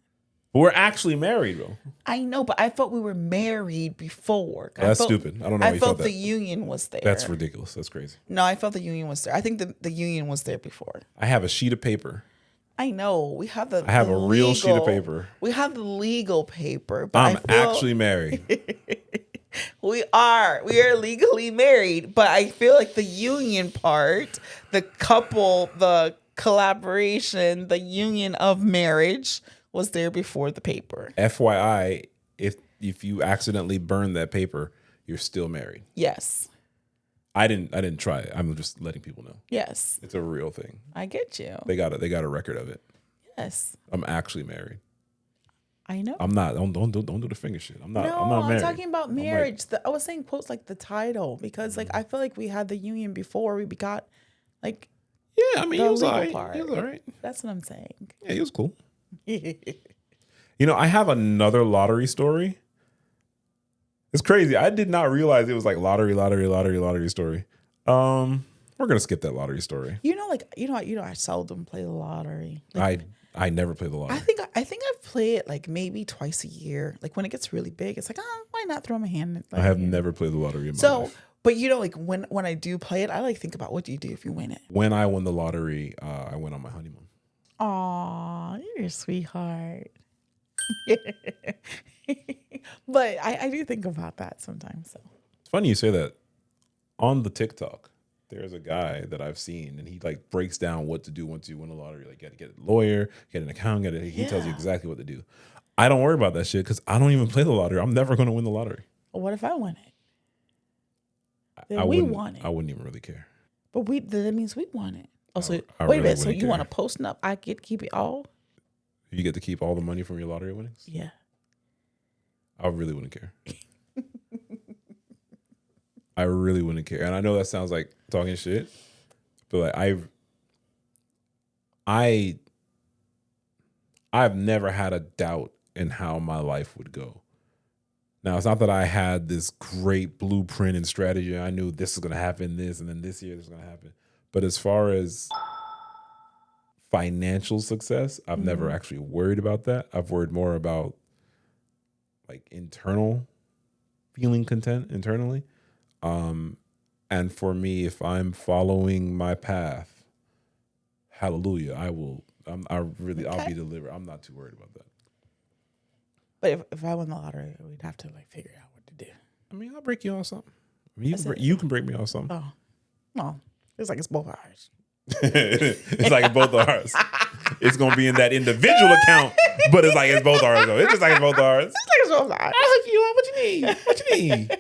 But we're actually married, bro. I know, but I thought we were married before. That's stupid. I don't know why you thought that. I felt the union was there. That's ridiculous. That's crazy. No, I felt the union was there. I think the union was there before. I have a sheet of paper. I know. We have I have a real sheet of paper. We have the legal paper. But I'm actually married. We are legally married, but I feel like the union part, the couple, the collaboration, the union of marriage was there before the paper. FYI, if you accidentally burn that paper, you're still married. Yes. I didn't try it. I'm just letting people know. Yes. It's a real thing. I get you. They got a record of it. Yes. I'm actually married. I know. I'm not. Don't do the finger shit. I'm not married. I'm talking about marriage. I was saying post like the title because like I feel like we had the union before we got like Yeah, I mean, The he was all legal right. part. He was all right. That's what I'm saying. Yeah, he was cool. I have another lottery story. It's crazy. I did not realize it was like lottery story. We're gonna skip that lottery story. I seldom play the lottery. I never play the lottery. I think I've played it like maybe twice a year. Like when it gets really big, it's like, why not throw my hand in it? I have never played the lottery in my life. But like when I do play it, I like think about what do you do if you win it. When I won the lottery, I went on my honeymoon. Aw, you're a sweetheart. But I do think about that sometimes. So It's funny you say that. On the TikTok, there's a guy that I've seen, and he like breaks down what to do once you win a lottery. Like, you got to get a lawyer, get an account, he tells you exactly what to do. I don't worry about that shit because I don't even play the lottery. I'm never going to win the lottery. Well, what if I win it? Then I we wouldn't- won it. I wouldn't even really care. But that means we won it. Oh, so I wait a really minute. So wouldn't you want to care. post up? I get to keep it all? You get to keep all the money from your lottery winnings? Yeah. I really wouldn't care. I really wouldn't care. And I know that sounds like talking shit, but like I've never had a doubt in how my life would go. Now, it's not that I had this great blueprint and strategy. I knew this is going to happen, this, and then this year this is going to happen. But as far as financial success, I've never actually worried about that. I've worried more about like internal feeling content internally. And for me, if I'm following my path, hallelujah, I'll be delivered. I'm not too worried about that. But if I won the lottery, we'd have to like figure out what to do. I mean, I'll break you off something. I mean, you can break me off something. Oh, no. It's like it's both ours. It's like both ours. It's gonna be in that individual account, but it's like it's both ours though. It's just like it's both ours. It's like it's both ours. I'll hook you up. What you need? What you need?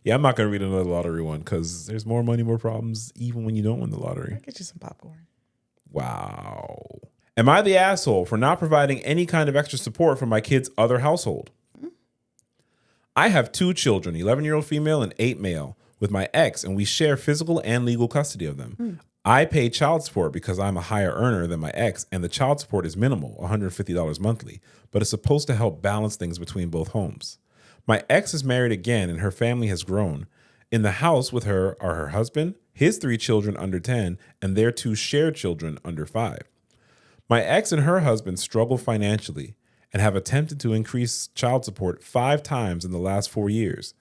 Yeah, I'm not gonna read another lottery one because there's more money, more problems, even when you don't win the lottery. I'll get you some popcorn. Wow. Am I the asshole for not providing any kind of extra support for my kid's other household? I have 2 children, 11-year-old female and 8 male, with my ex, and we share physical and legal custody of them. I pay child support because I'm a higher earner than my ex, and the child support is minimal, $150 monthly, but it's supposed to help balance things between both homes. My ex is married again, and her family has grown. In the house with her are her husband, his 3 children under 10, and their 2 shared children under 5. My ex and her husband struggle financially and have attempted to increase child support 5 times in the last 4 years.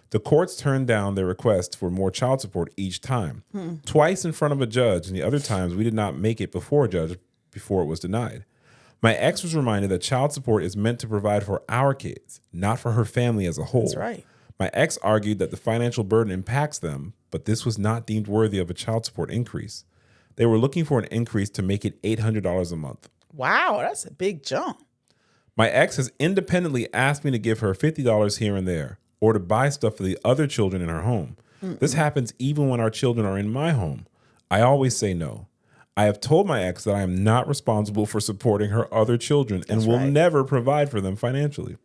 The courts turned down their request for more child support each time, twice in front of a judge, and the other times we did not make it before a judge before it was denied. My ex was reminded that child support is meant to provide for our kids, not for her family as a whole. That's right. My ex argued that the financial burden impacts them, but this was not deemed worthy of a child support increase. They were looking for an increase to make it $800 a month. Wow, that's a big jump. My ex has independently asked me to give her $50 here and there, or to buy stuff for the other children in her home. This happens even when our children are in my home. I always say no. I have told my ex that I am not responsible for supporting her other children and will never provide for them financially.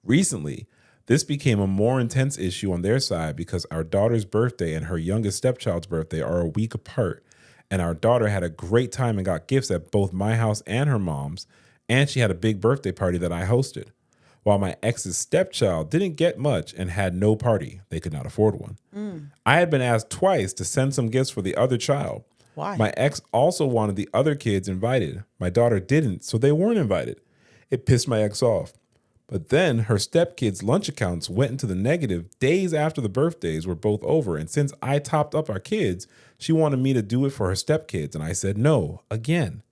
Recently, this became a more intense issue on their side because our daughter's birthday and her youngest stepchild's birthday are a week apart, and our daughter had a great time and got gifts at both my house and her mom's, and she had a big birthday party that I hosted. While my ex's stepchild didn't get much and had no party. They could not afford one. I had been asked twice to send some gifts for the other child. Why? My ex also wanted the other kids invited. My daughter didn't, so they weren't invited. It pissed my ex off. But then her stepkids' lunch accounts went into the negative days after the birthdays were both over. And since I topped up our kids, she wanted me to do it for her stepkids. And I said no, again.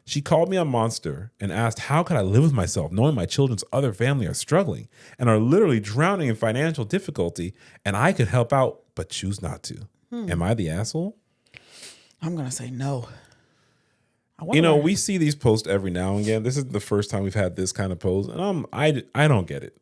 She called me a monster and asked how could I live with myself knowing my children's other family are struggling and are literally drowning in financial difficulty and I could help out but choose not to. Am I the asshole? I'm going to say no. We see these posts every now and again. This is the first time we've had this kind of post and I don't get it.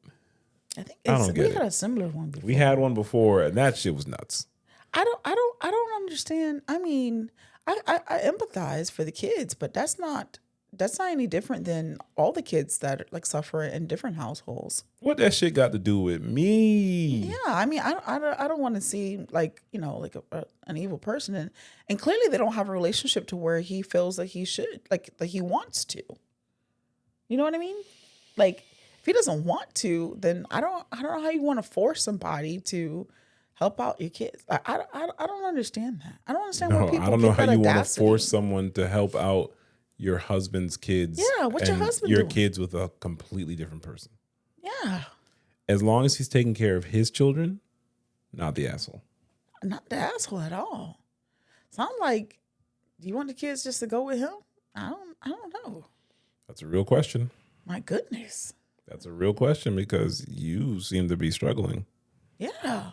I think we had a similar one before. We had one before and that shit was nuts. I don't understand. I mean, I empathize for the kids, but that's not that's not any different than all the kids that like suffer in different households. What that shit got to do with me? Yeah, I mean, I don't want to see like like an evil person, and clearly they don't have a relationship to where he feels like he should like he wants to. You know what I mean? Like if he doesn't want to, then I don't know how you want to force somebody to help out your kids. I don't understand that. I don't understand where people I don't know get how that you want to audacity. force someone to help out your husband's kids. Yeah, what's your and husband your doing? kids with a completely different person. Yeah, As long as he's taking care of his children, not the asshole. not the asshole at all. So I'm like, do you want the kids just to go with him? I don't know. That's a real question. My goodness. That's a real question because you seem to be struggling. Yeah.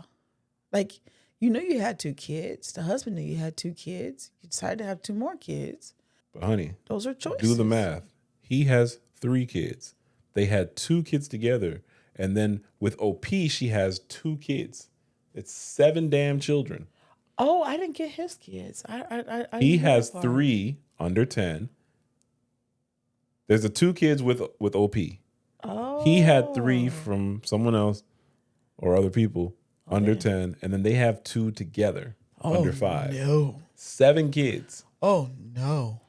Like, you had 2 kids. The husband knew you had 2 kids. You decided to have 2 more kids. But honey, Those are choices. do the math. He has 3 kids. They had 2 kids together. And then with OP, she has 2 kids. It's 7 damn children. Oh, I didn't get his kids. He didn't know has that part. 3 under 10. There's the 2 kids with OP. Oh. He had 3 from someone else or other people under 10. And then they have 2 together under 5. No. 7 kids. Oh no.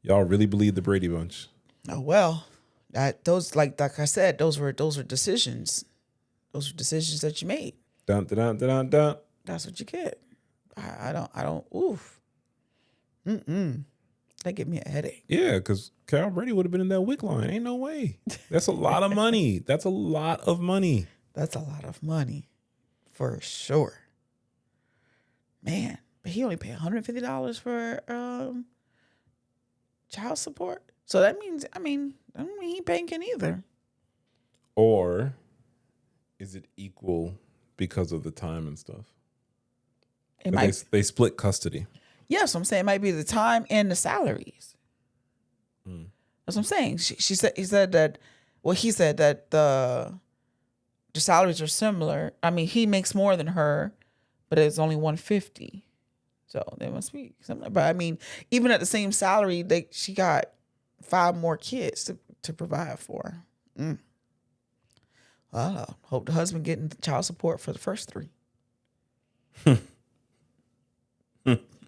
Y'all really believe the Brady Bunch? Oh well. Those like I said, those were decisions. Those were decisions that you made. Dun, dun, dun, dun, dun. That's what you get. I don't oof. That give me a headache. Yeah, because Carol Brady would have been in that wick line. Ain't no way. That's a lot of money. That's a lot of money. That's a lot of money. For sure. Man. But he only paid $150 for child support. So that means I mean he ain't banking either. Or is it equal because of the time and stuff? They split custody. Yes, I'm saying it might be the time and the salaries. That's what I'm saying. He said that the salaries are similar. I mean, he makes more than her, but it's only $150. So they must be similar. But I mean, even at the same salary, she got 5 more kids to provide for. Well, hope the husband getting child support for the first 3. He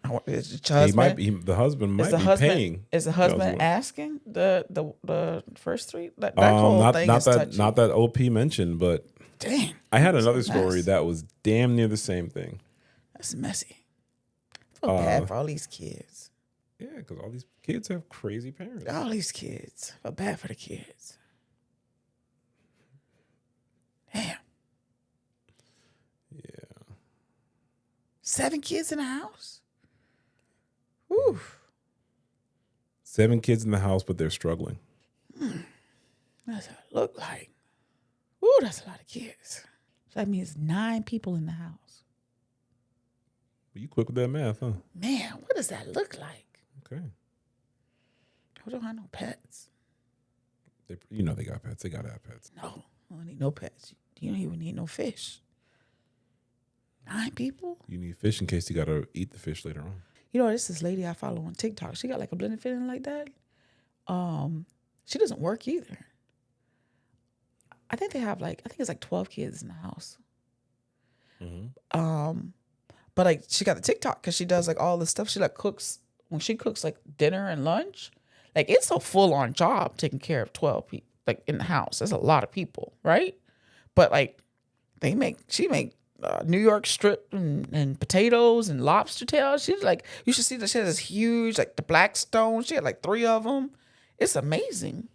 might be. The husband might be paying. Is the husband asking the first 3? That whole thing is touchy. Not that OP mentioned, but dang, I had another story that was damn near the same thing. That's messy. I feel bad for all these kids. Yeah, because all these kids have crazy parents. All these kids. I feel bad for the kids. Damn. Yeah. 7 kids in the house? Whew. 7 kids in the house, but they're struggling. That's what it look like. Ooh, that's a lot of kids. So that means 9 people in the house. You quick with that math, huh? Man, what does that look like? Okay. I don't have no pets. They got pets. They got to have pets. No, I don't need no pets. You don't even need no fish. 9 people? You need fish in case you got to eat the fish later on. There's this lady I follow on TikTok. She got like a blended feeling like that. She doesn't work either. I think it's like 12 kids in the house. Mm-hmm. But like she got the TikTok because she does like all the stuff. She like cooks when she cooks like dinner and lunch. Like it's a full on job taking care of 12 people like in the house. That's a lot of people, right? But like she make New York strip and potatoes and lobster tails. She's like, you should see that she has this huge like the Blackstone. She had like 3 of them. It's amazing.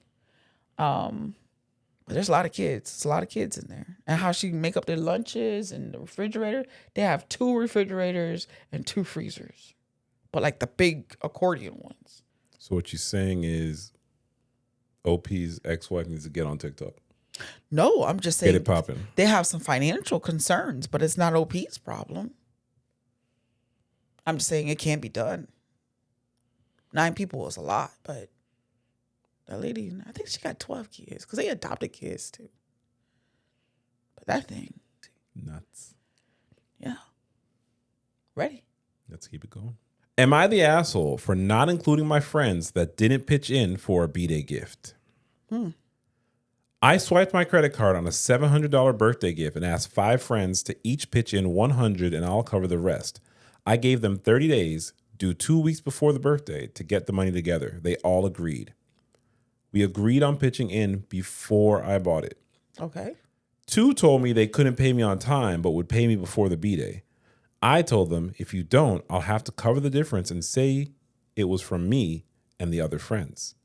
But there's a lot of kids. It's a lot of kids in there. And how she make up their lunches and the refrigerator. They have 2 refrigerators and 2 freezers. But like the big accordion ones. So what you're saying is OP's ex-wife needs to get on TikTok. No, I'm just saying. Get it popping. They have some financial concerns, but it's not OP's problem. I'm just saying it can be done. 9 people is a lot, but that lady, I think she got 12 kids because they adopted kids too. But that thing. Nuts. Yeah. Ready? Let's keep it going. Am I the asshole for not including my friends that didn't pitch in for a B-Day gift? I swiped my credit card on a $700 birthday gift and asked 5 friends to each pitch in $100 and I'll cover the rest. I gave them 30 days, due 2 weeks before the birthday, to get the money together. They all agreed. We agreed on pitching in before I bought it. Okay. 2 told me they couldn't pay me on time but would pay me before the B-Day. I told them, if you don't, I'll have to cover the difference and say it was from me and the other friends.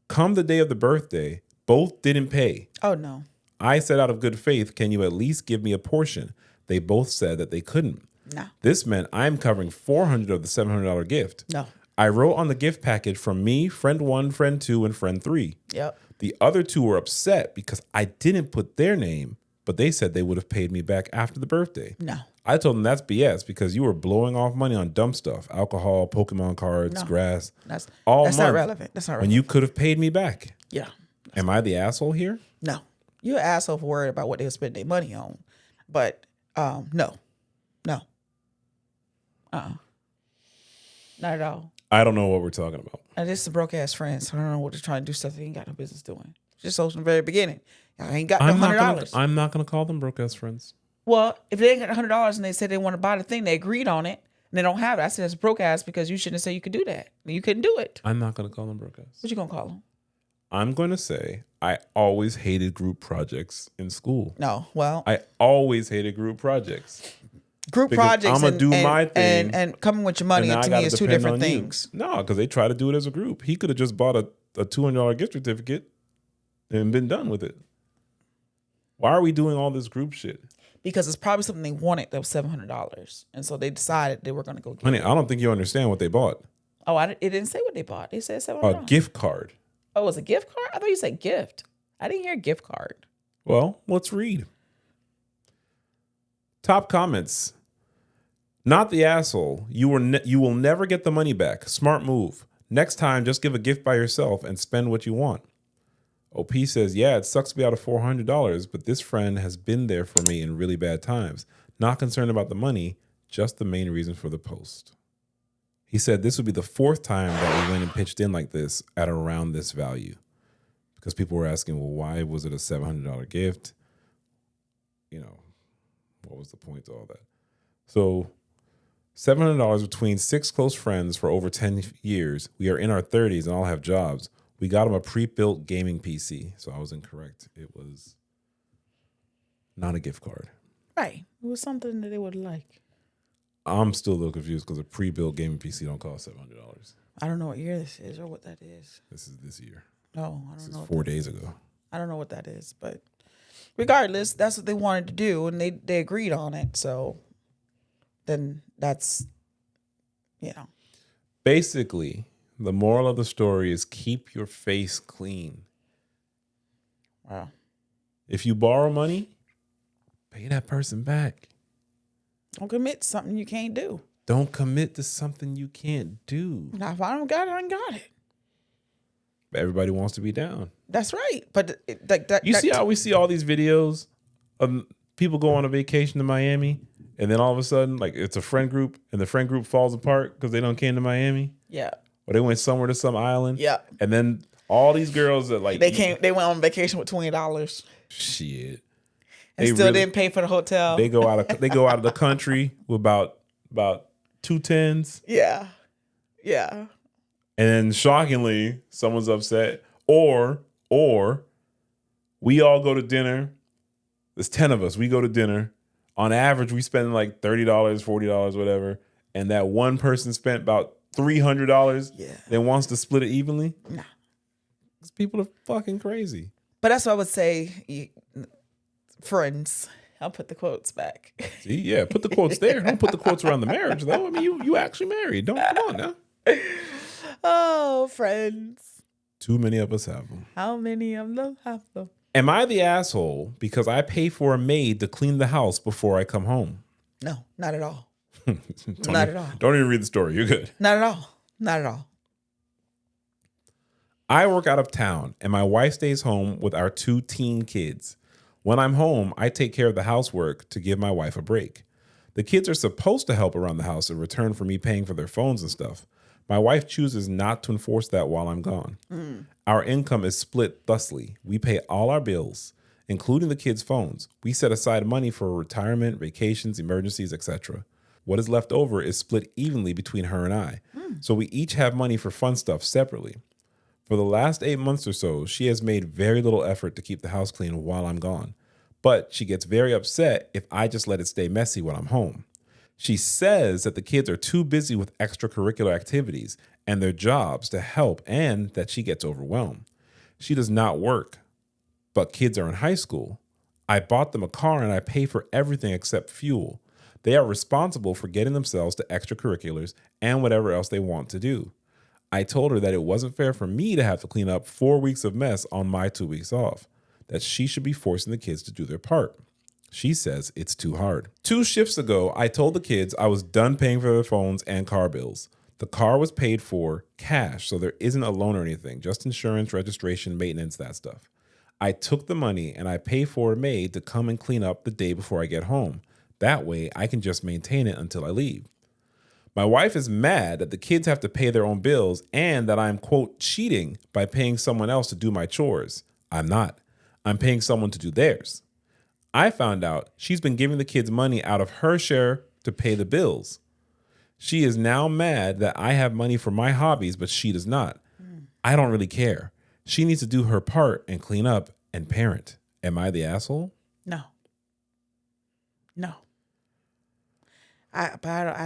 Come the day of the birthday, both didn't pay. Oh, no. I said out of good faith, can you at least give me a portion? They both said that they couldn't. No. This meant I'm covering $400 of the $700 gift. No. I wrote on the gift package from me, friend 1, friend 2, and friend 3. Yep. The other 2 were upset because I didn't put their name, but they said they would have paid me back after the birthday. No. I told them that's BS because you were blowing off money on dumb stuff, alcohol, Pokemon cards, grass, That's month, not relevant. That's not relevant. when you could have paid me back. Yeah. Am I the asshole here? No. You're an asshole for worried about what they'll spend their money on. But no. No. Not at all. I don't know what we're talking about. And this is broke ass friends. So I don't know what they're trying to do stuff they ain't got no business doing. Just so from the very beginning. I ain't got no $100. I'm not gonna call them broke ass friends. Well, if they ain't got $100 and they said they want to buy the thing, they agreed on it, and they don't have it. I said that's broke ass because you shouldn't have said you could do that. You couldn't do it. I'm not gonna call them broke ass. What you gonna call them? I'm gonna say I always hated group projects in school. No, well, I always hated group projects. group Because projects I'ma and, do and, my thing, and coming with your money and to I me gotta is two depend different on you. things. No, because they try to do it as a group. He could have just bought a $200 gift certificate and been done with it. Why are we doing all this group shit? Because it's probably something they wanted that was $700, and so they decided they were going to go get Honey, it. I don't think you understand what they bought. Oh, it didn't say what they bought. They said $700. A gift card. Oh, it was a gift card? I thought you said gift. I didn't hear gift card. Well, let's read. Top comments. Not the asshole. You will never get the money back. Smart move. Next time, just give a gift by yourself and spend what you want. OP says, yeah, it sucks to be out of $400, but this friend has been there for me in really bad times. Not concerned about the money, just the main reason for the post. He said this would be the 4th time that we went and pitched in like this at around this value. Because people were asking, well, why was it a $700 gift? You know, what was the point to all that? So $700 between 6 close friends for over 10 years. We are in our 30s and all have jobs. We got him a pre-built gaming PC. So I was incorrect. It was not a gift card. Right. It was something that they would like. I'm still a little confused because a pre-built gaming PC don't cost $700. I don't know what year this is or what that is. This is this year. No, I This don't is know. 4 days ago. I don't know what that is, but regardless, that's what they wanted to do, and they agreed on it. So then that's, you know. Basically, the moral of the story is keep your face clean. Wow. If you borrow money, pay that person back. Don't commit to something you can't do. Don't commit to something you can't do. Now, if I don't got it, I ain't got it. Everybody wants to be down. That's right. But See how we see all these videos of people go on a vacation to Miami, and then all of a sudden, like, it's a friend group, and the friend group falls apart because they don't came to Miami? Yeah. Or they went somewhere to some island? Yeah. And then all these girls that, like... They went on vacation with $20. Shit. And They still really- didn't pay for the hotel. They go out of the country with about 2 tens. Yeah. Yeah. And then shockingly, someone's upset. Or we all go to dinner. There's 10 of us. We go to dinner. On average, we spend like $30, $40, whatever. And that one person spent about $300. Yeah. Then wants to split it evenly. Nah. These people are fucking crazy. But that's what I would say, friends. I'll put the quotes back. See, yeah, put the quotes there. Don't put the quotes around the marriage, though. I mean, you actually married. Don't come on now. Oh, friends. Too many of us have them. How many of them have them? Am I the asshole because I pay for a maid to clean the house before I come home? No, not at all. Don't Not at all. Don't even read the story. You're good. Not at all. Not at all. I work out of town and my wife stays home with our 2 teen kids. When I'm home, I take care of the housework to give my wife a break. The kids are supposed to help around the house in return for me paying for their phones and stuff. My wife chooses not to enforce that while I'm gone. Our income is split thusly. We pay all our bills, including the kids' phones. We set aside money for retirement, vacations, emergencies, etc. What is left over is split evenly between her and I. So we each have money for fun stuff separately. For the last 8 months or so, she has made very little effort to keep the house clean while I'm gone. But she gets very upset if I just let it stay messy when I'm home. She says that the kids are too busy with extracurricular activities and their jobs to help, and that she gets overwhelmed. She does not work, but kids are in high school. I bought them a car and I pay for everything except fuel. They are responsible for getting themselves to extracurriculars and whatever else they want to do. I told her that it wasn't fair for me to have to clean up 4 weeks of mess on my 2 weeks off, that she should be forcing the kids to do their part. She says it's too hard. 2 shifts ago, I told the kids I was done paying for their phones and car bills. The car was paid for cash, so there isn't a loan or anything, just insurance, registration, maintenance, that stuff. I took the money and I pay for a maid to come and clean up the day before I get home. That way, I can just maintain it until I leave. My wife is mad that the kids have to pay their own bills and that I'm, quote, cheating by paying someone else to do my chores. I'm not. I'm paying someone to do theirs. I found out she's been giving the kids money out of her share to pay the bills. She is now mad that I have money for my hobbies, but she does not. I don't really care. She needs to do her part and clean up and parent. Am I the asshole? No. I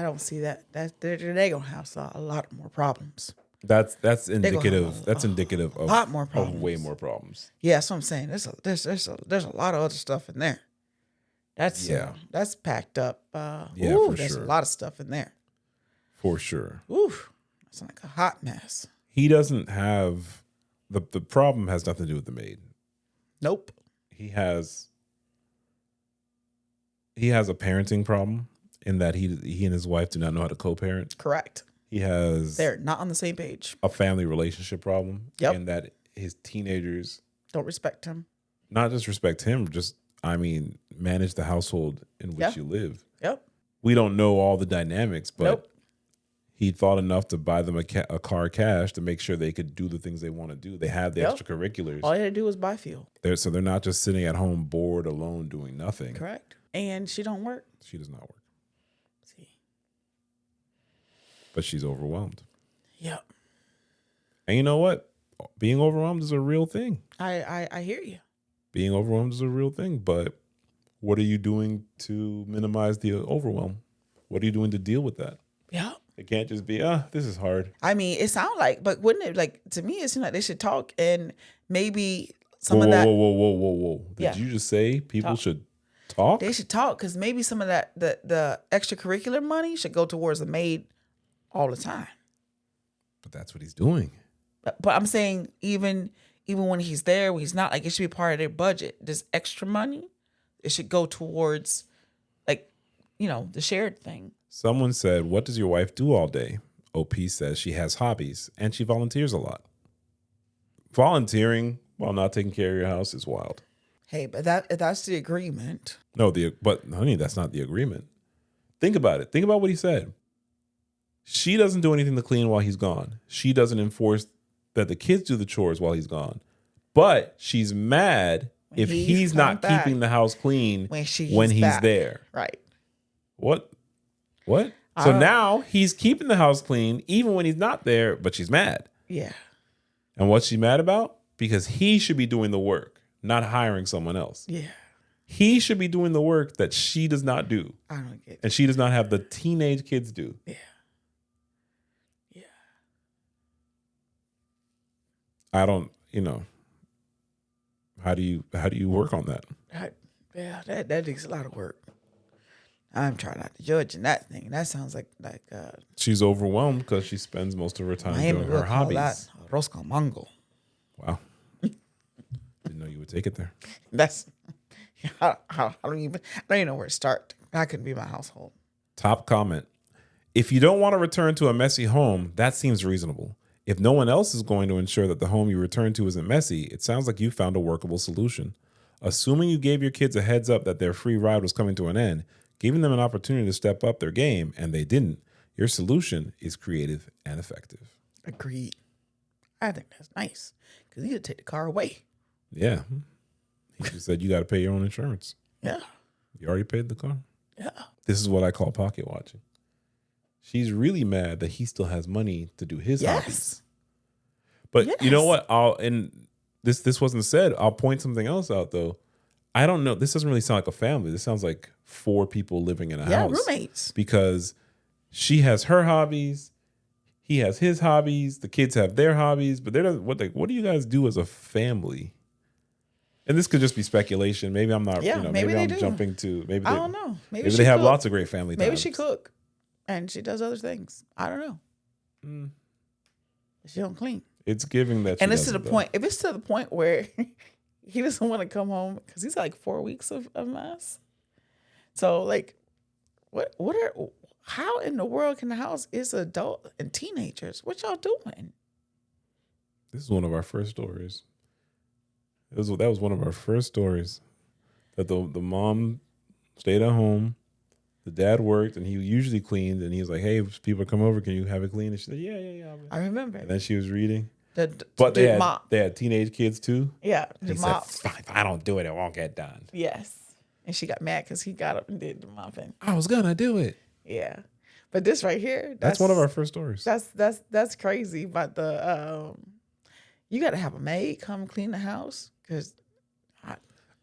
don't see that. They're gonna have a lot more problems. That's indicative. That's indicative of a lot more problems. Of way more problems. Yeah, that's what I'm saying. There's a lot of other stuff in there. That's packed up. For there's sure. a lot of stuff in there. For sure. It's like a hot mess. He doesn't have the problem has nothing to do with the maid. Nope. He has a parenting problem in that he and his wife do not know how to co-parent. Correct. They're not on the same page. A family relationship problem. Yep. And that his teenagers don't respect him. Not just respect him, manage the household in which you live. Yep. We don't know all the dynamics, but he thought enough to buy them a car cash to make sure they could do the things they want to do. They have the extracurriculars. All you had to do was buy fuel. So they're not just sitting at home bored, alone, doing nothing. Correct. And she don't work. She does not work. See. But she's overwhelmed. Yep. And you know what? Being overwhelmed is a real thing. I hear you. Being overwhelmed is a real thing, but what are you doing to minimize the overwhelm? What are you doing to deal with that? Yeah. It can't just be, this is hard. I mean, it sounds like, but wouldn't it, like, to me, it seems like they should talk and maybe some of that. Whoa. Did you just say people should talk? They should talk because maybe some of that, the extracurricular money should go towards the maid all the time. But that's what he's doing. But I'm saying even when he's there, when he's not, like, it should be part of their budget. This extra money, it should go towards, like, the shared thing. Someone said, "What does your wife do all day?" OP says she has hobbies and she volunteers a lot. Volunteering while not taking care of your house is wild. Hey, but that's the agreement. No, but honey, that's not the agreement. Think about it. Think about what he said. She doesn't do anything to clean while he's gone. She doesn't enforce that the kids do the chores while he's gone. But she's mad if he's not keeping the house clean when he's there. Right. What? So now he's keeping the house clean even when he's not there, but she's mad. Yeah. And what's she mad about? Because he should be doing the work, not hiring someone else. Yeah. He should be doing the work that she does not do. I don't get it. And she does not have the teenage kids do. Yeah. Yeah. I don't, how do you work on that? That takes a lot of work. I'm trying not to judge in that thing. That sounds like she's overwhelmed because she spends most of her time doing her hobbies. That arroz con mango. Wow. Didn't know you would take it there. That's I don't even know where to start. That couldn't be my household. Top comment. If you don't want to return to a messy home, that seems reasonable. If no one else is going to ensure that the home you return to isn't messy, it sounds like you found a workable solution. Assuming you gave your kids a heads up that their free ride was coming to an end, giving them an opportunity to step up their game, and they didn't. Your solution is creative and effective. Agreed. I think that's nice because you could take the car away. Yeah. He just said you got to pay your own insurance. Yeah. You already paid the car? Yeah. This is what I call pocket watching. She's really mad that he still has money to do his hobbies. But you know what? This wasn't said. I'll point something else out though. I don't know. This doesn't really sound like a family. This sounds like 4 people living in a house. Yeah, roommates. Because she has her hobbies, he has his hobbies, the kids have their hobbies, but they're what do you guys do as a family? And this could just be speculation. Maybe I'm not. Maybe I'm jumping to. Maybe I don't know. Maybe they have lots of great family times. Maybe she cook, and she does other things. I don't know. She don't clean. It's giving that. And it's to the point. If it's to the point where he doesn't want to come home because he's like 4 weeks of mess. So like, how in the world can the house is adult and teenagers? What y'all doing? This is one of our first stories. That was one of our first stories. That the mom stayed at home, the dad worked, and he usually cleaned. And he was like, "Hey, if people come over, can you have it clean?" And she said, "Yeah." I remember. And then she was reading. But they had teenage kids too. Yeah, he said, "Fine, if I don't do it, it won't get done." Yes, and she got mad because he got up and did the mopping. I was gonna do it. Yeah, but this right here, that's one of our first stories. That's crazy. But you got to have a maid come clean the house because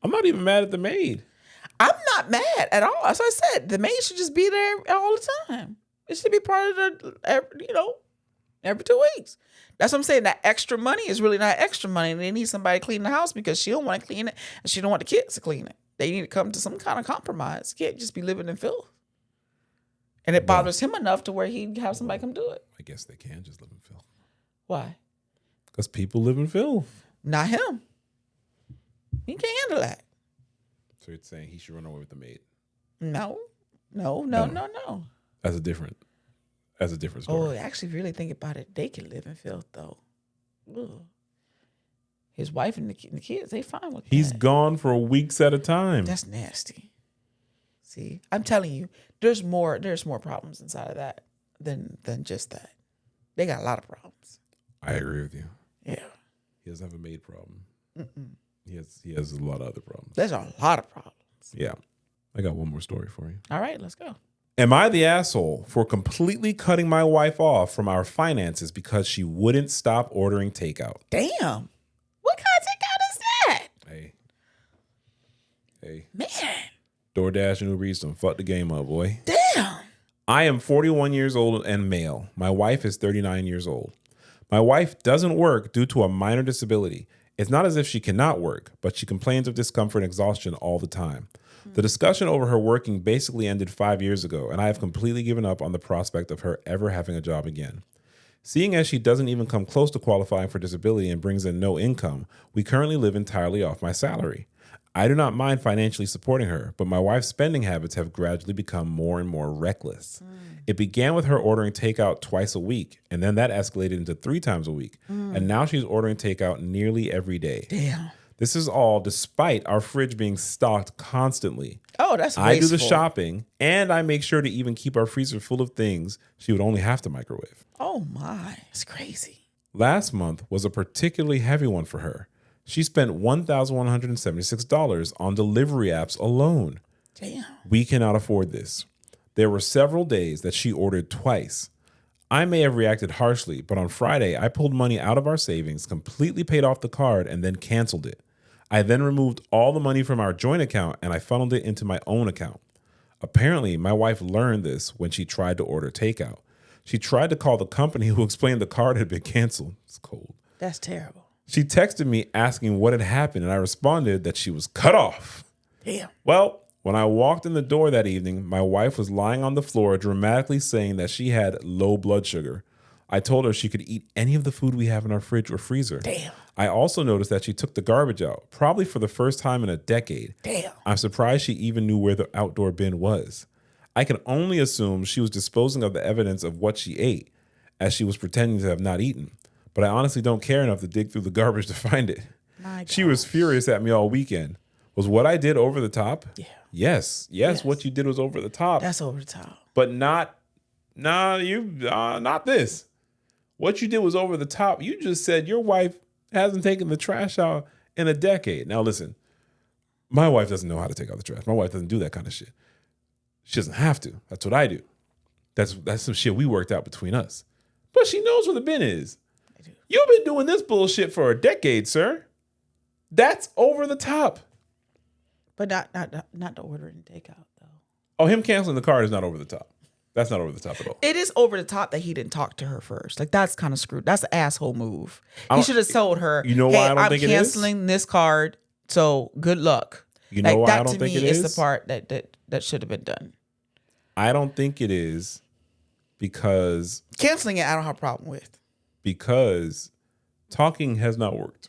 I'm not even mad at the maid. I'm not mad at all. As I said, the maid should just be there all the time. It should be part of every 2 weeks. That's what I'm saying. That extra money is really not extra money. They need somebody to clean the house because she don't want to clean it and she don't want the kids to clean it. They need to come to some kind of compromise. You can't just be living in filth. And it bothers him enough to where he'd have somebody come do it. I guess they can just live in filth. Why? Because people live in filth. Not him. He can't handle that. So you're saying he should run away with the maid? No. That's a different story. Oh, actually, really think about it. They can live in filth though. Ugh. His wife and the kids, they fine with that. He's gone for weeks at a time. That's nasty. See, I'm telling you, there's more problems inside of that than just that. They got a lot of problems. I agree with you. Yeah. He doesn't have a maid problem. He has a lot of other problems. There's a lot of problems. Yeah. I got one more story for you. All right, let's go. Am I the asshole for completely cutting my wife off from our finances because she wouldn't stop ordering takeout? Damn. What kind of takeout is that? Hey. Man. DoorDash and Uber Eats done fuck the game up, boy. Damn. I am 41 years old and male. My wife is 39 years old. My wife doesn't work due to a minor disability. It's not as if she cannot work, but she complains of discomfort and exhaustion all the time. The discussion over her working basically ended 5 years ago, and I have completely given up on the prospect of her ever having a job again. Seeing as she doesn't even come close to qualifying for disability and brings in no income, we currently live entirely off my salary. I do not mind financially supporting her, but my wife's spending habits have gradually become more and more reckless. It began with her ordering takeout twice a week, and then that escalated into 3 times a week. And now she's ordering takeout nearly every day. Damn. This is all despite our fridge being stocked constantly. Oh, that's wasteful. I do the shopping, and I make sure to even keep our freezer full of things she would only have to microwave. Oh, my. It's crazy. Last month was a particularly heavy one for her. She spent $1,176 on delivery apps alone. Damn. We cannot afford this. There were several days that she ordered twice. I may have reacted harshly, but on Friday, I pulled money out of our savings, completely paid off the card, and then canceled it. I then removed all the money from our joint account and I funneled it into my own account. Apparently, my wife learned this when she tried to order takeout. She tried to call the company who explained the card had been canceled. It's cold. That's terrible. She texted me asking what had happened, and I responded that she was cut off. Damn. Well, when I walked in the door that evening, my wife was lying on the floor, dramatically saying that she had low blood sugar. I told her she could eat any of the food we have in our fridge or freezer. Damn. I also noticed that she took the garbage out, probably for the first time in a decade. Damn. I'm surprised she even knew where the outdoor bin was. I can only assume she was disposing of the evidence of what she ate, as she was pretending to have not eaten. But I honestly don't care enough to dig through the garbage to find it. She was furious at me all weekend, Was what I did over the top? Yeah. Yes. What you did was over the top. That's over the top. But not this. What you did was over the top. You just said your wife hasn't taken the trash out in a decade. Now listen, my wife doesn't know how to take out the trash. My wife doesn't do that kind of shit. She doesn't have to. That's what I do. That's some shit we worked out between us. But she knows where the bin is. I do. You've been doing this bullshit for a decade, sir. That's over the top. But not the ordering takeout though. Oh, him canceling the card is not over the top. That's not over the top at all. It is over the top that he didn't talk to her first. Like that's kind of screwed. That's an asshole move. He should have told her, you know why I don't think it is? I'm canceling this card, so good luck. You know why I don't think it is? That to me is the part that should have been done. I don't think it is because canceling it I don't have a problem with. Because talking has not worked.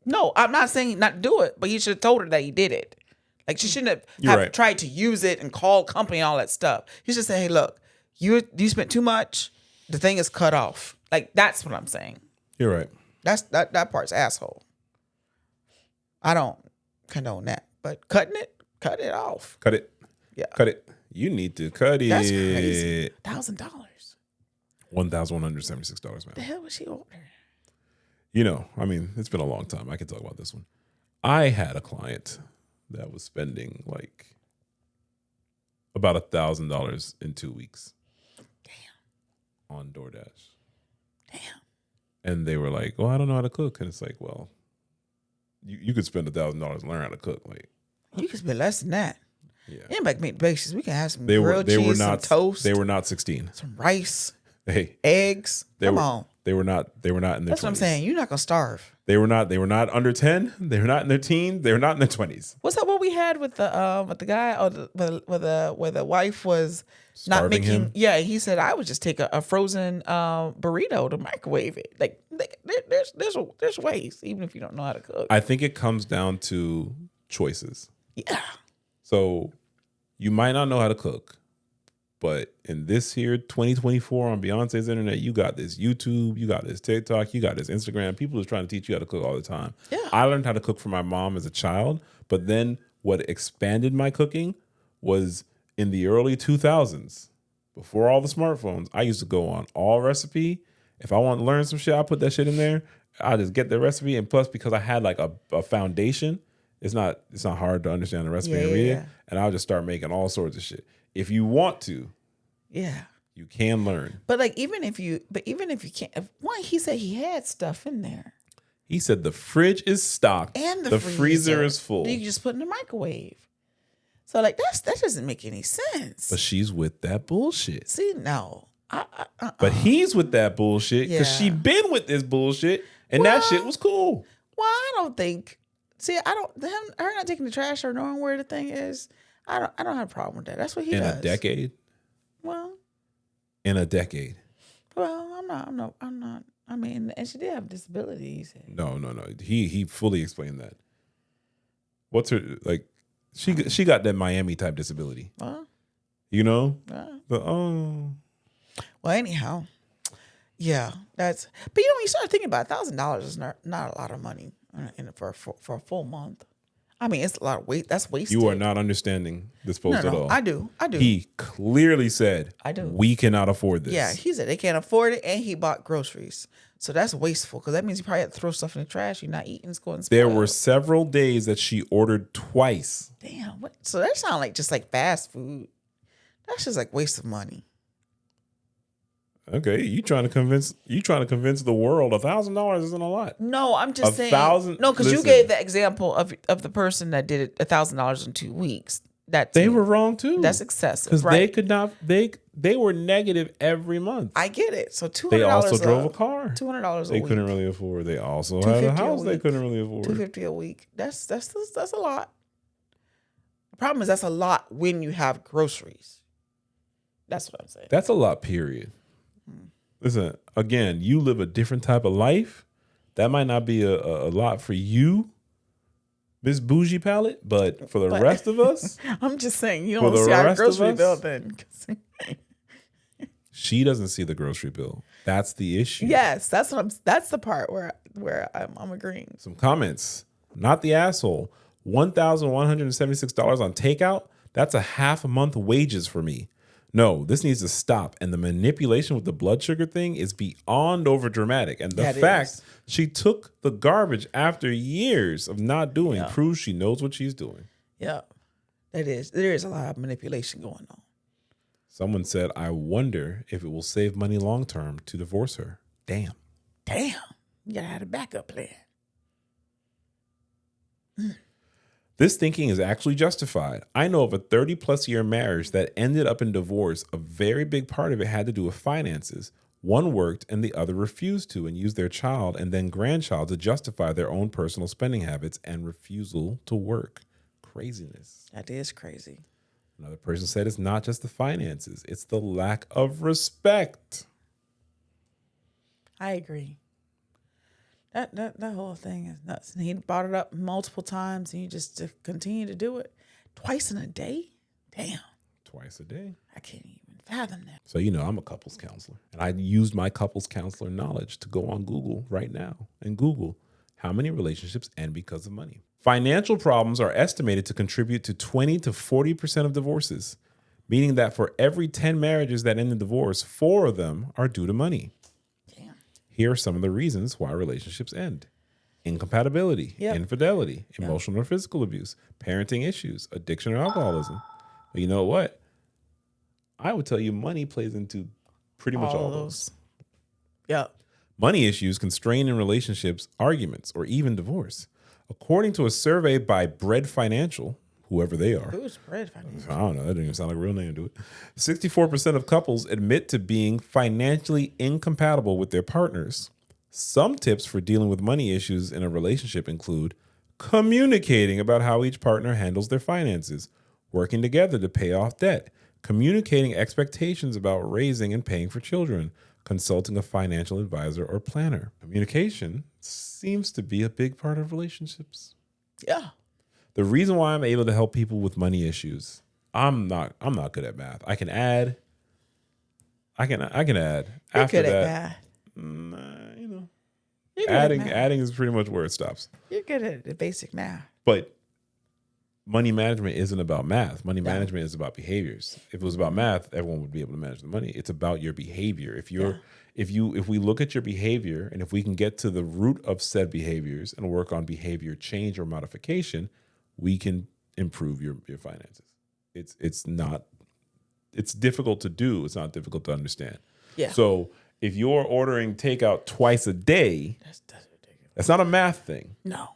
No, I'm not saying not do it, but he should have told her that he did it. Like she shouldn't have tried to use it and call company and all that stuff. He should say, hey, look, you spent too much. The thing is cut off. Like that's what I'm saying. You're right. That part's asshole. I don't condone that. But cut it off. Cut it. Yeah. Cut it. You need to cut it. That's crazy. $1,000. $1,176, man. The hell was she ordering? You know, I mean, it's been a long time. I can talk about this one. I had a client that was spending like about $1,000 in 2 weeks. Damn. On DoorDash. Damn. And they were like, "Oh, I don't know how to cook." And it's like, well, you could spend $1,000 and learn how to cook. Like, you could spend less than that. Yeah. Anybody can make bakes. We can have some grilled cheese, some toast. They were not 16. Some rice. Hey. Eggs. Come on. They were not in their 20s. That's what I'm saying. You're not gonna starve. They were not under 10. They were not in their teens. They were not in their 20s. What's that? What we had with the guy or where the wife was not making him? Yeah, he said I would just take a frozen burrito to microwave it. Like there's ways, even if you don't know how to cook. I think it comes down to choices. Yeah. So you might not know how to cook, but in this year, 2024 on Beyonce's internet, you got this YouTube, you got this TikTok, you got this Instagram. People are trying to teach you how to cook all the time. Yeah. I learned how to cook from my mom as a child, but then what expanded my cooking was in the early 2000s. Before all the smartphones, I used to go on All Recipe. If I want to learn some shit, I put that shit in there. I just get the recipe, and plus because I had like a foundation, it's not hard to understand the recipe and read it. And I'll just start making all sorts of shit. If you want to, you can learn. But even if you can't, he said he had stuff in there. He said the fridge is stocked and the freezer is full. You can just put in the microwave. So that doesn't make any sense. But she's with that bullshit. See, no. But he's with that bullshit because she been with this bullshit and that shit was cool. Well, I don't think. See, her not taking the trash or knowing where the thing is. I don't have a problem with that. That's what he does. In a decade. Well. In a decade. Well, I'm not. I mean, and she did have disabilities. No. He fully explained that. What's her like? She got that Miami type disability. You know? Well, anyhow. Yeah, but when you start thinking about it, $1,000 is not a lot of money for a full month. I mean, it's a lot of weight. That's wasted. You are not understanding this post at all. I do. He clearly said, "I do. We cannot afford this." Yeah, he said they can't afford it, and he bought groceries. So that's wasteful because that means you probably have to throw stuff in the trash. You're not eating. It's going to spoil. There were several days that she ordered twice. Damn. What? So that sounds like just like fast food. That's just like waste of money. Okay, you trying to convince the world $1,000 isn't a lot. No, I'm just saying. No, because you gave the example of the person that did it $1,000 in 2 weeks. They were wrong too. That's excessive because they could not. They were negative every month. I get it. So $200. They also drove a car. $200 they couldn't really afford. They also had a house they couldn't really afford. $250 a week. That's a lot. The problem is that's a lot when you have groceries. That's what I'm saying. That's a lot. Period. Listen, again, you live a different type of life. That might not be a lot for you, Miss Bougie Palette, but for the rest of us, I'm just saying you don't see our grocery bill then. She doesn't see the grocery bill. That's the issue. Yes, that's the part where I'm agreeing. Some comments. Not the asshole. $1,176 on takeout? That's a half a month wages for me. No, this needs to stop. And the manipulation with the blood sugar thing is beyond over dramatic. And the fact she took the garbage after years of not doing proves she knows what she's doing. Yeah, it is. There is a lot of manipulation going on. Someone said, I wonder if it will save money long term to divorce her. Damn. You gotta have a backup plan. This thinking is actually justified. I know of a 30-plus year marriage that ended up in divorce. A very big part of it had to do with finances. One worked and the other refused to, and used their child and then grandchild to justify their own personal spending habits and refusal to work. Craziness. That is crazy. Another person said it's not just the finances, it's the lack of respect. I agree. That whole thing is nuts. And he brought it up multiple times, and you just to continue to do it twice in a day. Damn. Twice a day. I can't even fathom that. So, I'm a couples counselor, and I used my couples counselor knowledge to go on Google right now and Google how many relationships end because of money. Financial problems are estimated to contribute to 20 to 40% of divorces, meaning that for every 10 marriages that end in divorce, 4 of them are due to money. Here are some of the reasons why relationships end. Incompatibility, infidelity, emotional or physical abuse, parenting issues, addiction or alcoholism. But you know what? I would tell you money plays into pretty much all those. Yeah. Money issues can strain in relationships, arguments, or even divorce. According to a survey by Bread Financial, whoever they are. Who's Bread Financial? I don't know. That didn't even sound like a real name to it. 64% of couples admit to being financially incompatible with their partners. Some tips for dealing with money issues in a relationship include communicating about how each partner handles their finances, working together to pay off debt, communicating expectations about raising and paying for children, consulting a financial advisor or planner. Communication seems to be a big part of relationships. Yeah. The reason why I'm able to help people with money issues, I'm not good at math. I can add. You're After good that, at math. Adding is pretty much where it stops. You're good at the basic math. But money management isn't about math. Money management is about behaviors. If it was about math, everyone would be able to manage the money. It's about your behavior. If we look at your behavior, and if we can get to the root of said behaviors and work on behavior change or modification, we can improve your finances. It's difficult to do. It's not difficult to understand. Yeah. So if you're ordering takeout twice a day, that's ridiculous. That's not a math thing. No.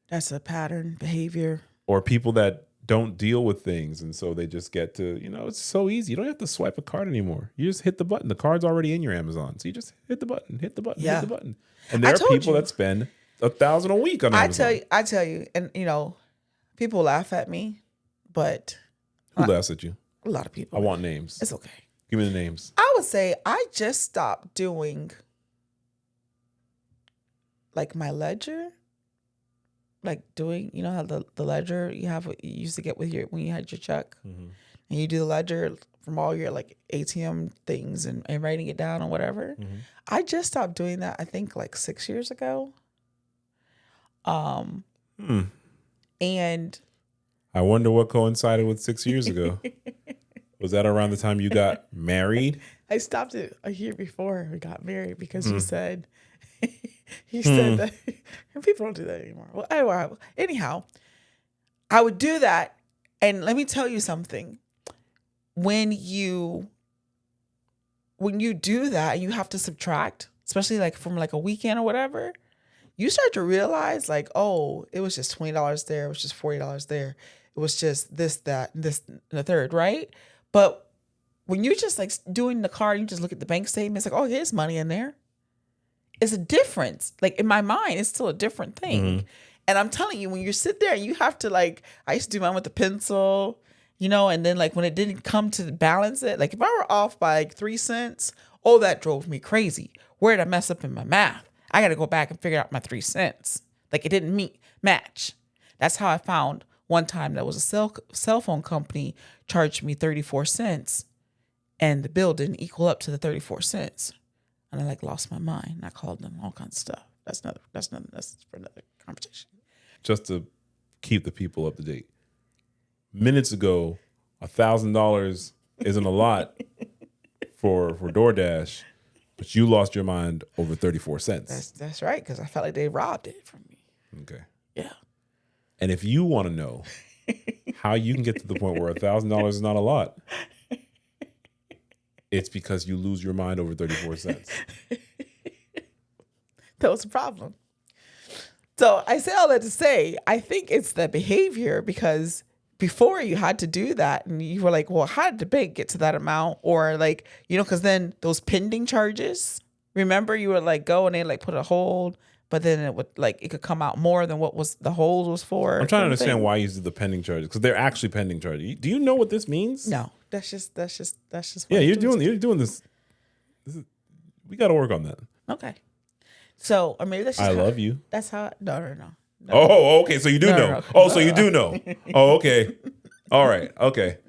That's a pattern behavior. Or people that don't deal with things, and so they just get to, it's so easy. You don't have to swipe a card anymore. You just hit the button. The card's already in your Amazon. So you just hit the button. And there are people that spend $1,000 a week on Amazon. I tell you, and people laugh at me, but who laughs at you? A lot of people. I want names. It's okay. Give me the names. I would say I just stopped doing my ledger, doing how the ledger you used to get with when you had your check, and you do the ledger from all your ATM things and writing it down or whatever. Mm-hmm. I just stopped doing that. I think 6 years ago. And I wonder what coincided with 6 years ago. Was that around the time you got married? I stopped it a year before we got married because you said that and people don't do that anymore. Well, anyhow, I would do that, and let me tell you something. When you do that, you have to subtract, especially from a weekend or whatever. You start to realize oh, it was just $20 there. It was just $40 there. It was just this, that, and this, and the third, right? But when you're just doing the card, you just look at the bank statement. It's oh, there's money in there. It's a difference. In my mind, it's still a different thing. Mm-hmm. And I'm telling you, when you sit there, you have to I used to do mine with a pencil, and then when it didn't come to balance it, if I were off by 3 cents, oh, that drove me crazy. Where did I mess up in my math? I got to go back and figure out my 3 cents. It didn't match. That's how I found one time that was a cell phone company charged me 34 cents and the bill didn't equal up to the 34 cents. And I lost my mind. And I called them all kinds of stuff. That's for another conversation. Just to keep the people up to date. Minutes ago, $1,000 isn't a lot for DoorDash, but you lost your mind over 34 cents. That's right, because I felt like they robbed it from me. Okay. Yeah. And if you want to know how you can get to the point where $1,000 is not a lot, it's because you lose your mind over 34 cents. That was a problem. So I say all that to say, I think it's the behavior, because before you had to do that and you were like, well, how did the bank get to that amount? Or like, because then those pending charges, remember you would like go and they like put a hold, but then it would like, it could come out more than what was the hold was for. I'm trying to understand why you use the pending charges, because they're actually pending charges. Do you know what this means? No, that's just. Yeah, you're doing this. We got to work on that. Okay. So, or maybe that's just I love you. That's how. No. Oh, okay. So you do know. Oh, so you do know. Oh, okay. All right. Okay.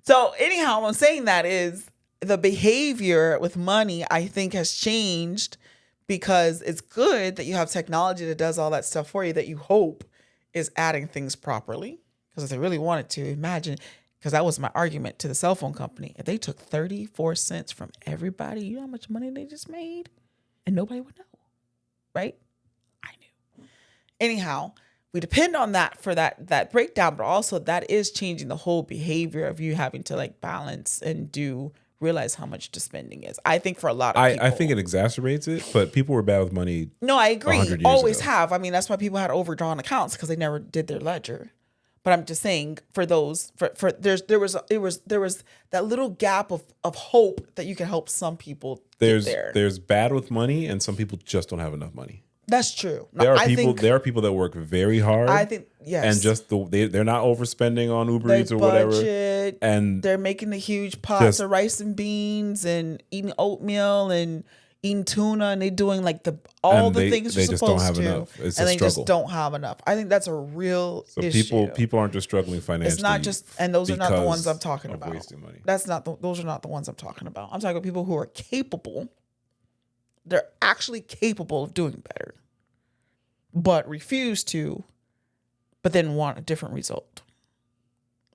So anyhow, what I'm saying that is the behavior with money, I think, has changed, because it's good that you have technology that does all that stuff for you that you hope is adding things properly. Because if they really wanted to, imagine, because that was my argument to the cell phone company. If they took 34 cents from everybody, you know how much money they just made? And nobody would know, right? I knew. Anyhow, we depend on that for that breakdown, but also that is changing the whole behavior of you having to like balance and realize how much the spending is. I think for a lot of people. I think it exacerbates it, but people were bad with money. No, I agree. 100 years Always ago. have. I mean, that's why people had overdrawn accounts, because they never did their ledger. But I'm just saying, for those, there was that little gap of hope that you can help some people get there. There's bad with money, and some people just don't have enough money. That's true. No, There are people that work very hard. I think yes, and just they're not overspending on Uber Eats or budget, whatever, and they're making the huge pots of rice and beans and eating oatmeal and eating tuna, and they're doing like all the things you're supposed to. They just don't have enough. It's a struggle. Just don't have enough. I think that's a real issue. People aren't just struggling financially. It's not just, and those are not the ones I'm talking about. Wasting money. Those are not the ones I'm talking about. I'm talking about people who are capable. They're actually capable of doing better, but refuse to, but then want a different result.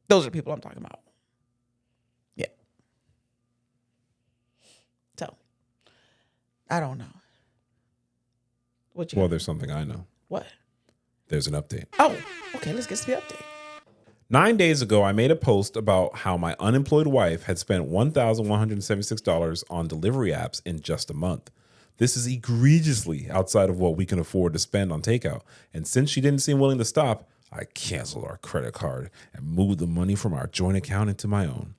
Those are the people I'm talking about. Yeah. So, I don't know. Well, there's something I know. What? There's an update. Oh, okay. Let's get to the update. 9 days ago, I made a post about how my unemployed wife had spent $1,176 on delivery apps in just a month. This is egregiously outside of what we can afford to spend on takeout. And since she didn't seem willing to stop, I canceled our credit card and moved the money from our joint account into my own.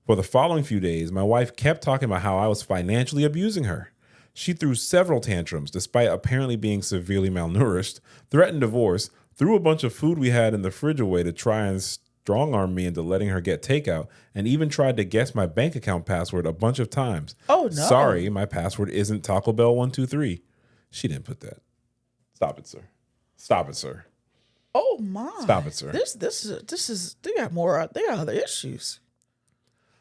For the following few days, my wife kept talking about how I was financially abusing her. She threw several tantrums despite apparently being severely malnourished, threatened divorce, threw a bunch of food we had in the fridge away to try and strong-arm me into letting her get takeout, and even tried to guess my bank account password a bunch of times. Oh, no. Sorry, my password isn't Taco Bell 123. She didn't put that. Stop it, sir. Stop it, sir. Oh, my. Stop it, sir. This is, they got other issues.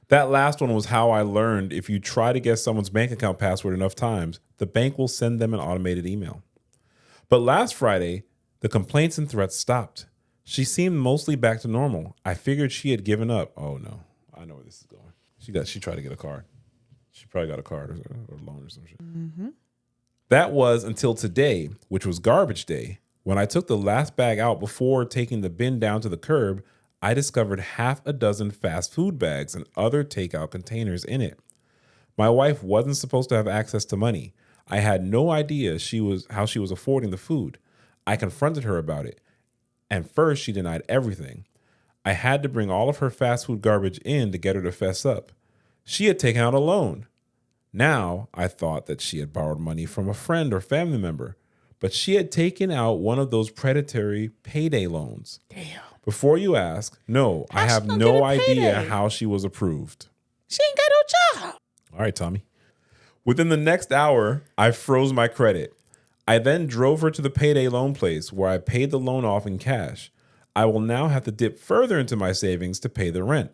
That last one was how I learned if you try to guess someone's bank account password enough times, the bank will send them an automated email. But last Friday, the complaints and threats stopped. She seemed mostly back to normal. I figured she had given up. Oh, no. I know where this is going. She tried to get a card. She probably got a card or a loan or some shit. Mm-hmm. That was until today, which was garbage day. When I took the last bag out before taking the bin down to the curb, I discovered half a dozen fast food bags and other takeout containers in it. My wife wasn't supposed to have access to money. I had no idea how she was affording the food. I confronted her about it. And first, she denied everything. I had to bring all of her fast food garbage in to get her to fess up. She had taken out a loan. Now, I thought that she had borrowed money from a friend or family member, but she had taken out one of those predatory payday loans. Damn. Before you ask, no, I have no idea how she was approved. She ain't got no job. All right, Tommy. Within the next hour, I froze my credit. I then drove her to the payday loan place where I paid the loan off in cash. I will now have to dip further into my savings to pay the rent.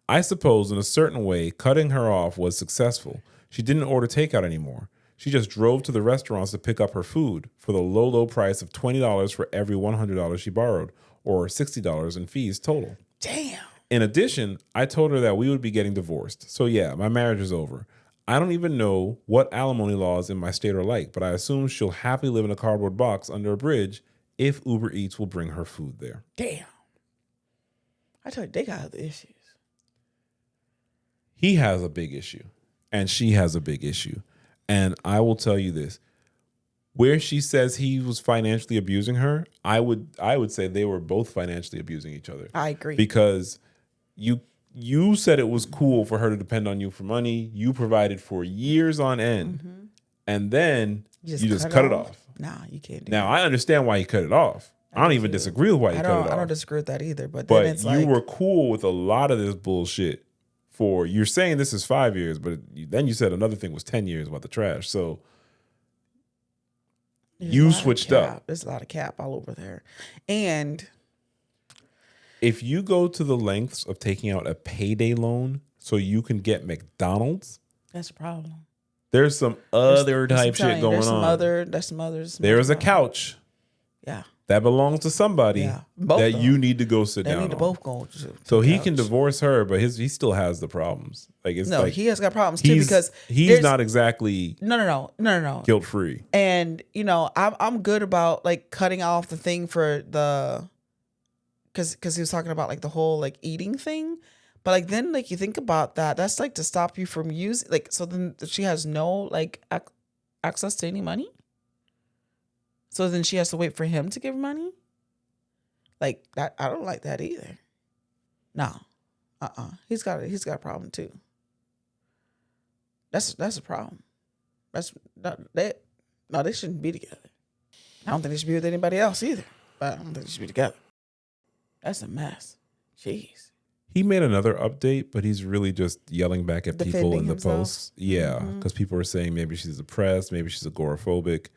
I suppose in a certain way, cutting her off was successful. She didn't order takeout anymore. She just drove to the restaurants to pick up her food for the low price of $20 for every $100 she borrowed, or $60 in fees total. Damn. In addition, I told her that we would be getting divorced. So yeah, my marriage is over. I don't even know what alimony laws in my state are like, but I assume she'll happily live in a cardboard box under a bridge if Uber Eats will bring her food there. Damn. I told you, they got other issues. He has a big issue, and she has a big issue. And I will tell you this. Where she says he was financially abusing her, I would say they were both financially abusing each other. I agree. Because you said it was cool for her to depend on you for money. You provided for years on end. And then you just cut it off. Nah, you can't do Now, that. I understand why he cut it off. I don't even disagree with why he cut it off. I don't disagree with that either. But then it's like, you were cool with a lot of this bullshit for, you're saying this is 5 years, but then you said another thing was 10 years about the trash. So you switched up. There's a lot of cap all over there. And if you go to the lengths of taking out a payday loan so you can get McDonald's, that's a problem. There's some other type shit going on. There's some others. There's a couch. Yeah. That belongs to somebody that you need to go sit down on. They need to both go. So he can divorce her, but he still has the problems. Like it's no, like he has got problems too because he's not exactly no guilt free. And I'm good about like cutting off the thing for the because he was talking about like the whole like eating thing, but like then like you think about that's like to stop you from using like so then she has no like access to any money. So then she has to wait for him to give her money? Like that, I don't like that either. No. He's got a problem too. That's a problem. That's not that. No, they shouldn't be together. I don't think they should be with anybody else either. But I don't think they should be together. That's a mess. Jeez. He made another update, but he's really just yelling back at people in the posts. Yeah, because people are saying maybe she's depressed, maybe she's agoraphobic.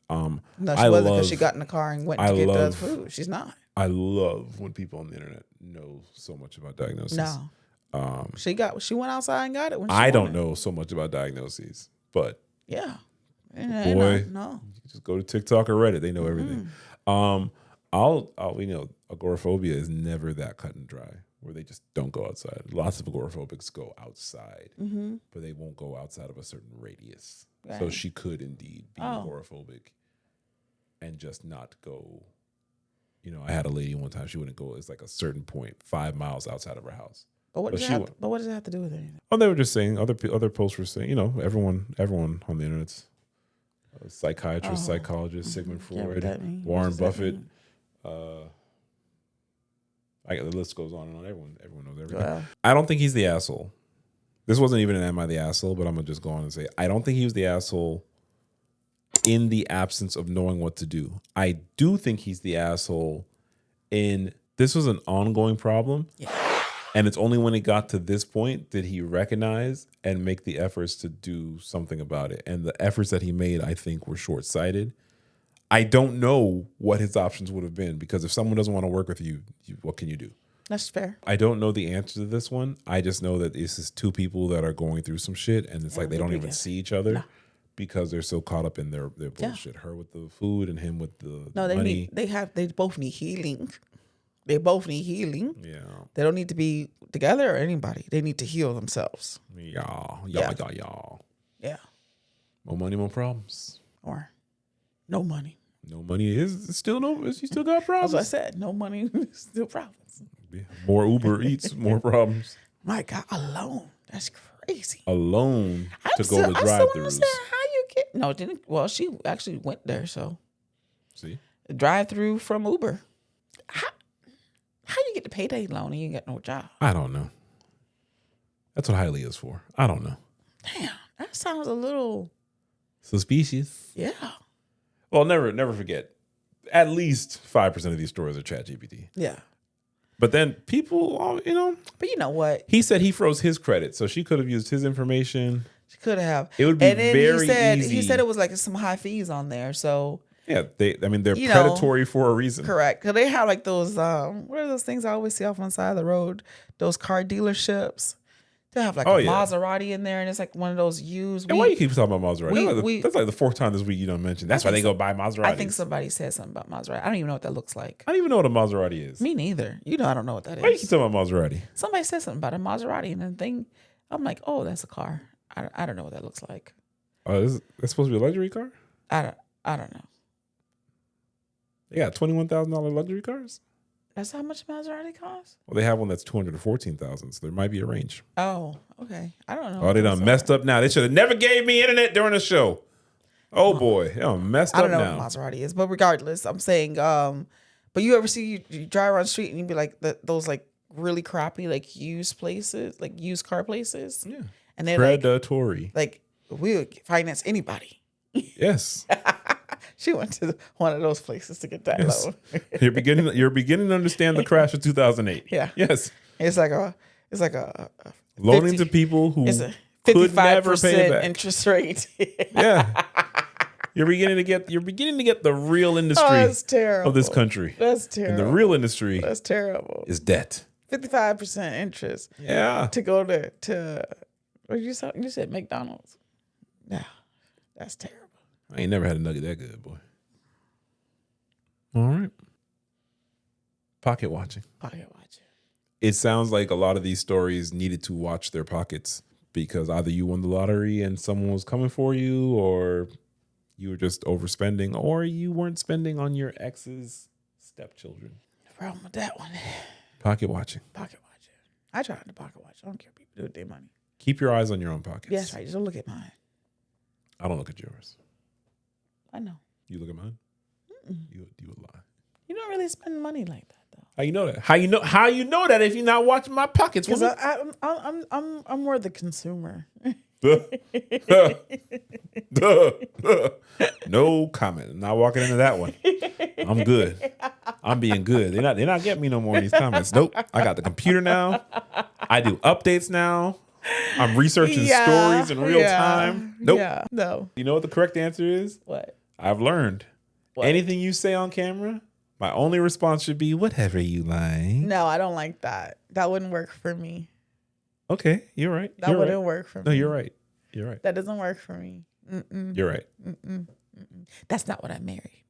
No, she wasn't because she got in the car and went to get the food. She's not. I love when people on the internet know so much about diagnoses. No. She went outside and got it when she I don't know so much about diagnoses, but yeah. Boy, no. Just go to TikTok or Reddit. They know everything. Agoraphobia is never that cut and dry where they just don't go outside. Lots of agoraphobics go outside, but they won't go outside of a certain radius. Right. So she could indeed be agoraphobic and just not go. I had a lady one time, she wouldn't go, it's like a certain point, 5 miles outside of her house. But what does it have to do with anything? Oh, they were just saying, other posts were saying, everyone on the internet's psychiatrist, psychologist, Sigmund Freud, Warren Buffett. The list goes on and on. Everyone knows everything. Wow. I don't think he's the asshole. This wasn't even an am I the asshole, but I'm going to just go on and say, I don't think he was the asshole in the absence of knowing what to do. I do think he's the asshole in this was an ongoing problem. Yeah. And it's only when it got to this point did he recognize and make the efforts to do something about it. And the efforts that he made, I think, were short-sighted. I don't know what his options would have been because if someone doesn't want to work with you, what can you do? That's fair. I don't know the answer to this one. I just know that this is two people that are going through some shit, and it's like they don't even see each other because they're so caught up in their bullshit. Yeah. Her with the food and him with the money. They both need healing. They both need healing. Yeah. They don't need to be together or anybody. They need to heal themselves. Y'all. Yeah. More money, more problems. Or no money. No money is still you still got problems. As I said, no money, still problems. More Uber Eats, more problems. My God, alone. That's crazy. Alone to go to drive-thrus. I still understand how you get. No, didn't. Well, she actually went there. So, see, drive-through from Uber. How you get the payday loan and you ain't got no job? I don't know. That's what Highly is for. I don't know. Damn, that sounds a little suspicious. Yeah. Well, never forget. At least 5% of these stories are ChatGPT. Yeah. But then people, But you know what? He said he froze his credit, so she could have used his information. She could have. It would be very easy. He said it was like some high fees on there, so. Yeah, they're predatory for a reason. Correct. Because they have like those, what are those things I always see off on the side of the road? Those car dealerships. They have like Oh, a yeah. Maserati in there, and it's like one of those used. And why you keep talking about Maserati? we- That's like the fourth time this week you don't mention. That's why they go buy Maseratis. I think somebody said something about Maserati. I don't even know what that looks like. I don't even know what a Maserati is. Me neither. You know, I don't know what that Why you is. keep talking about Maserati? Somebody said something about a Maserati, and then thing, I'm like, oh, that's a car. I don't know what that looks like. Oh, that's supposed to be a luxury car? I don't know. They got $21,000 luxury cars? That's how much Maserati costs? Well, they have one that's $214,000, so there might be a range. Oh, okay. I don't know. Oh, they done messed up now. They should have never gave me internet during the show. Oh boy, they done messed up now. I don't know what Maserati is, but regardless, I'm saying, but you ever see you drive around the street and you be like those like really crappy like used places, like used car places? Yeah. And they're Predatory. like we would finance anybody. Yes. She went to one of those places to get that Yes. loan. You're beginning to understand the crash of 2008. Yeah. Yes. It's like a Loaning 50 to people who it's a could never pay 55% back. interest rate. Yeah. You're beginning to get the real industry that's terrible. of this country. That's terrible. And the real industry That's terrible. is debt. 55% interest Yeah. to go to what you said McDonald's. Yeah. That's terrible. I ain't never had a nugget that good, boy. All right. Pocket watching. Pocket watching. It sounds like a lot of these stories needed to watch their pockets because either you won the lottery and someone was coming for you, or you were just overspending, or you weren't spending on your ex's stepchildren. No problem with that one. Pocket watching. Pocket watching. I try not to pocket watch. I don't care what people do with their money. Keep your eyes on your own pockets. Yes, right. Just don't look at mine. I don't look at yours. I know. You look at mine? You would lie. You don't really spend money like that though. How you know that? How you know that if you're not watching my pockets? Because woman? I'm more the consumer. No comment. I'm not walking into that one. I'm good. I'm being good. They're not getting me no more in these comments. Nope. I got the computer now. I do updates now. I'm researching stories in real time. Nope. Yeah. No. You know what the correct answer is? What? I've learned. What? Anything you say on camera, my only response should be whatever you like. No, I don't like that. That wouldn't work for me. Okay, you're right. That You're wouldn't right. work for me. No, you're right. You're right. That doesn't work for me. You're right. That's not what I married.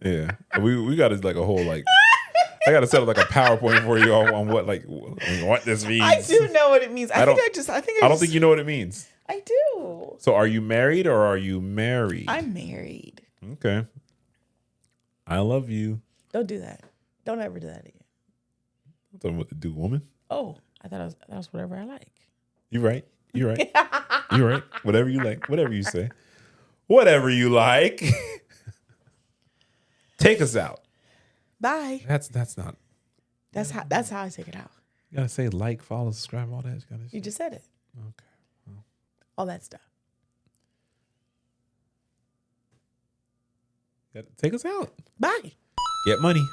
Yeah, we got like a whole like. I got to set up like a PowerPoint for you on what this means. I do know what it means. I don't think you know what it means. I do. So, are you married or are you married? I'm married. Okay. I love you. Don't do that. Don't ever do that again. Tell me what to do, woman. Oh, I thought that was whatever I like. You're right. You're right. You're right. Whatever you like. Whatever you say. Whatever you like. Take us out. Bye. That's not. That's how I take it out. You gotta say like, follow, subscribe, all that. You just said it. Okay. Well. All that stuff. Take us out. Bye. Get money.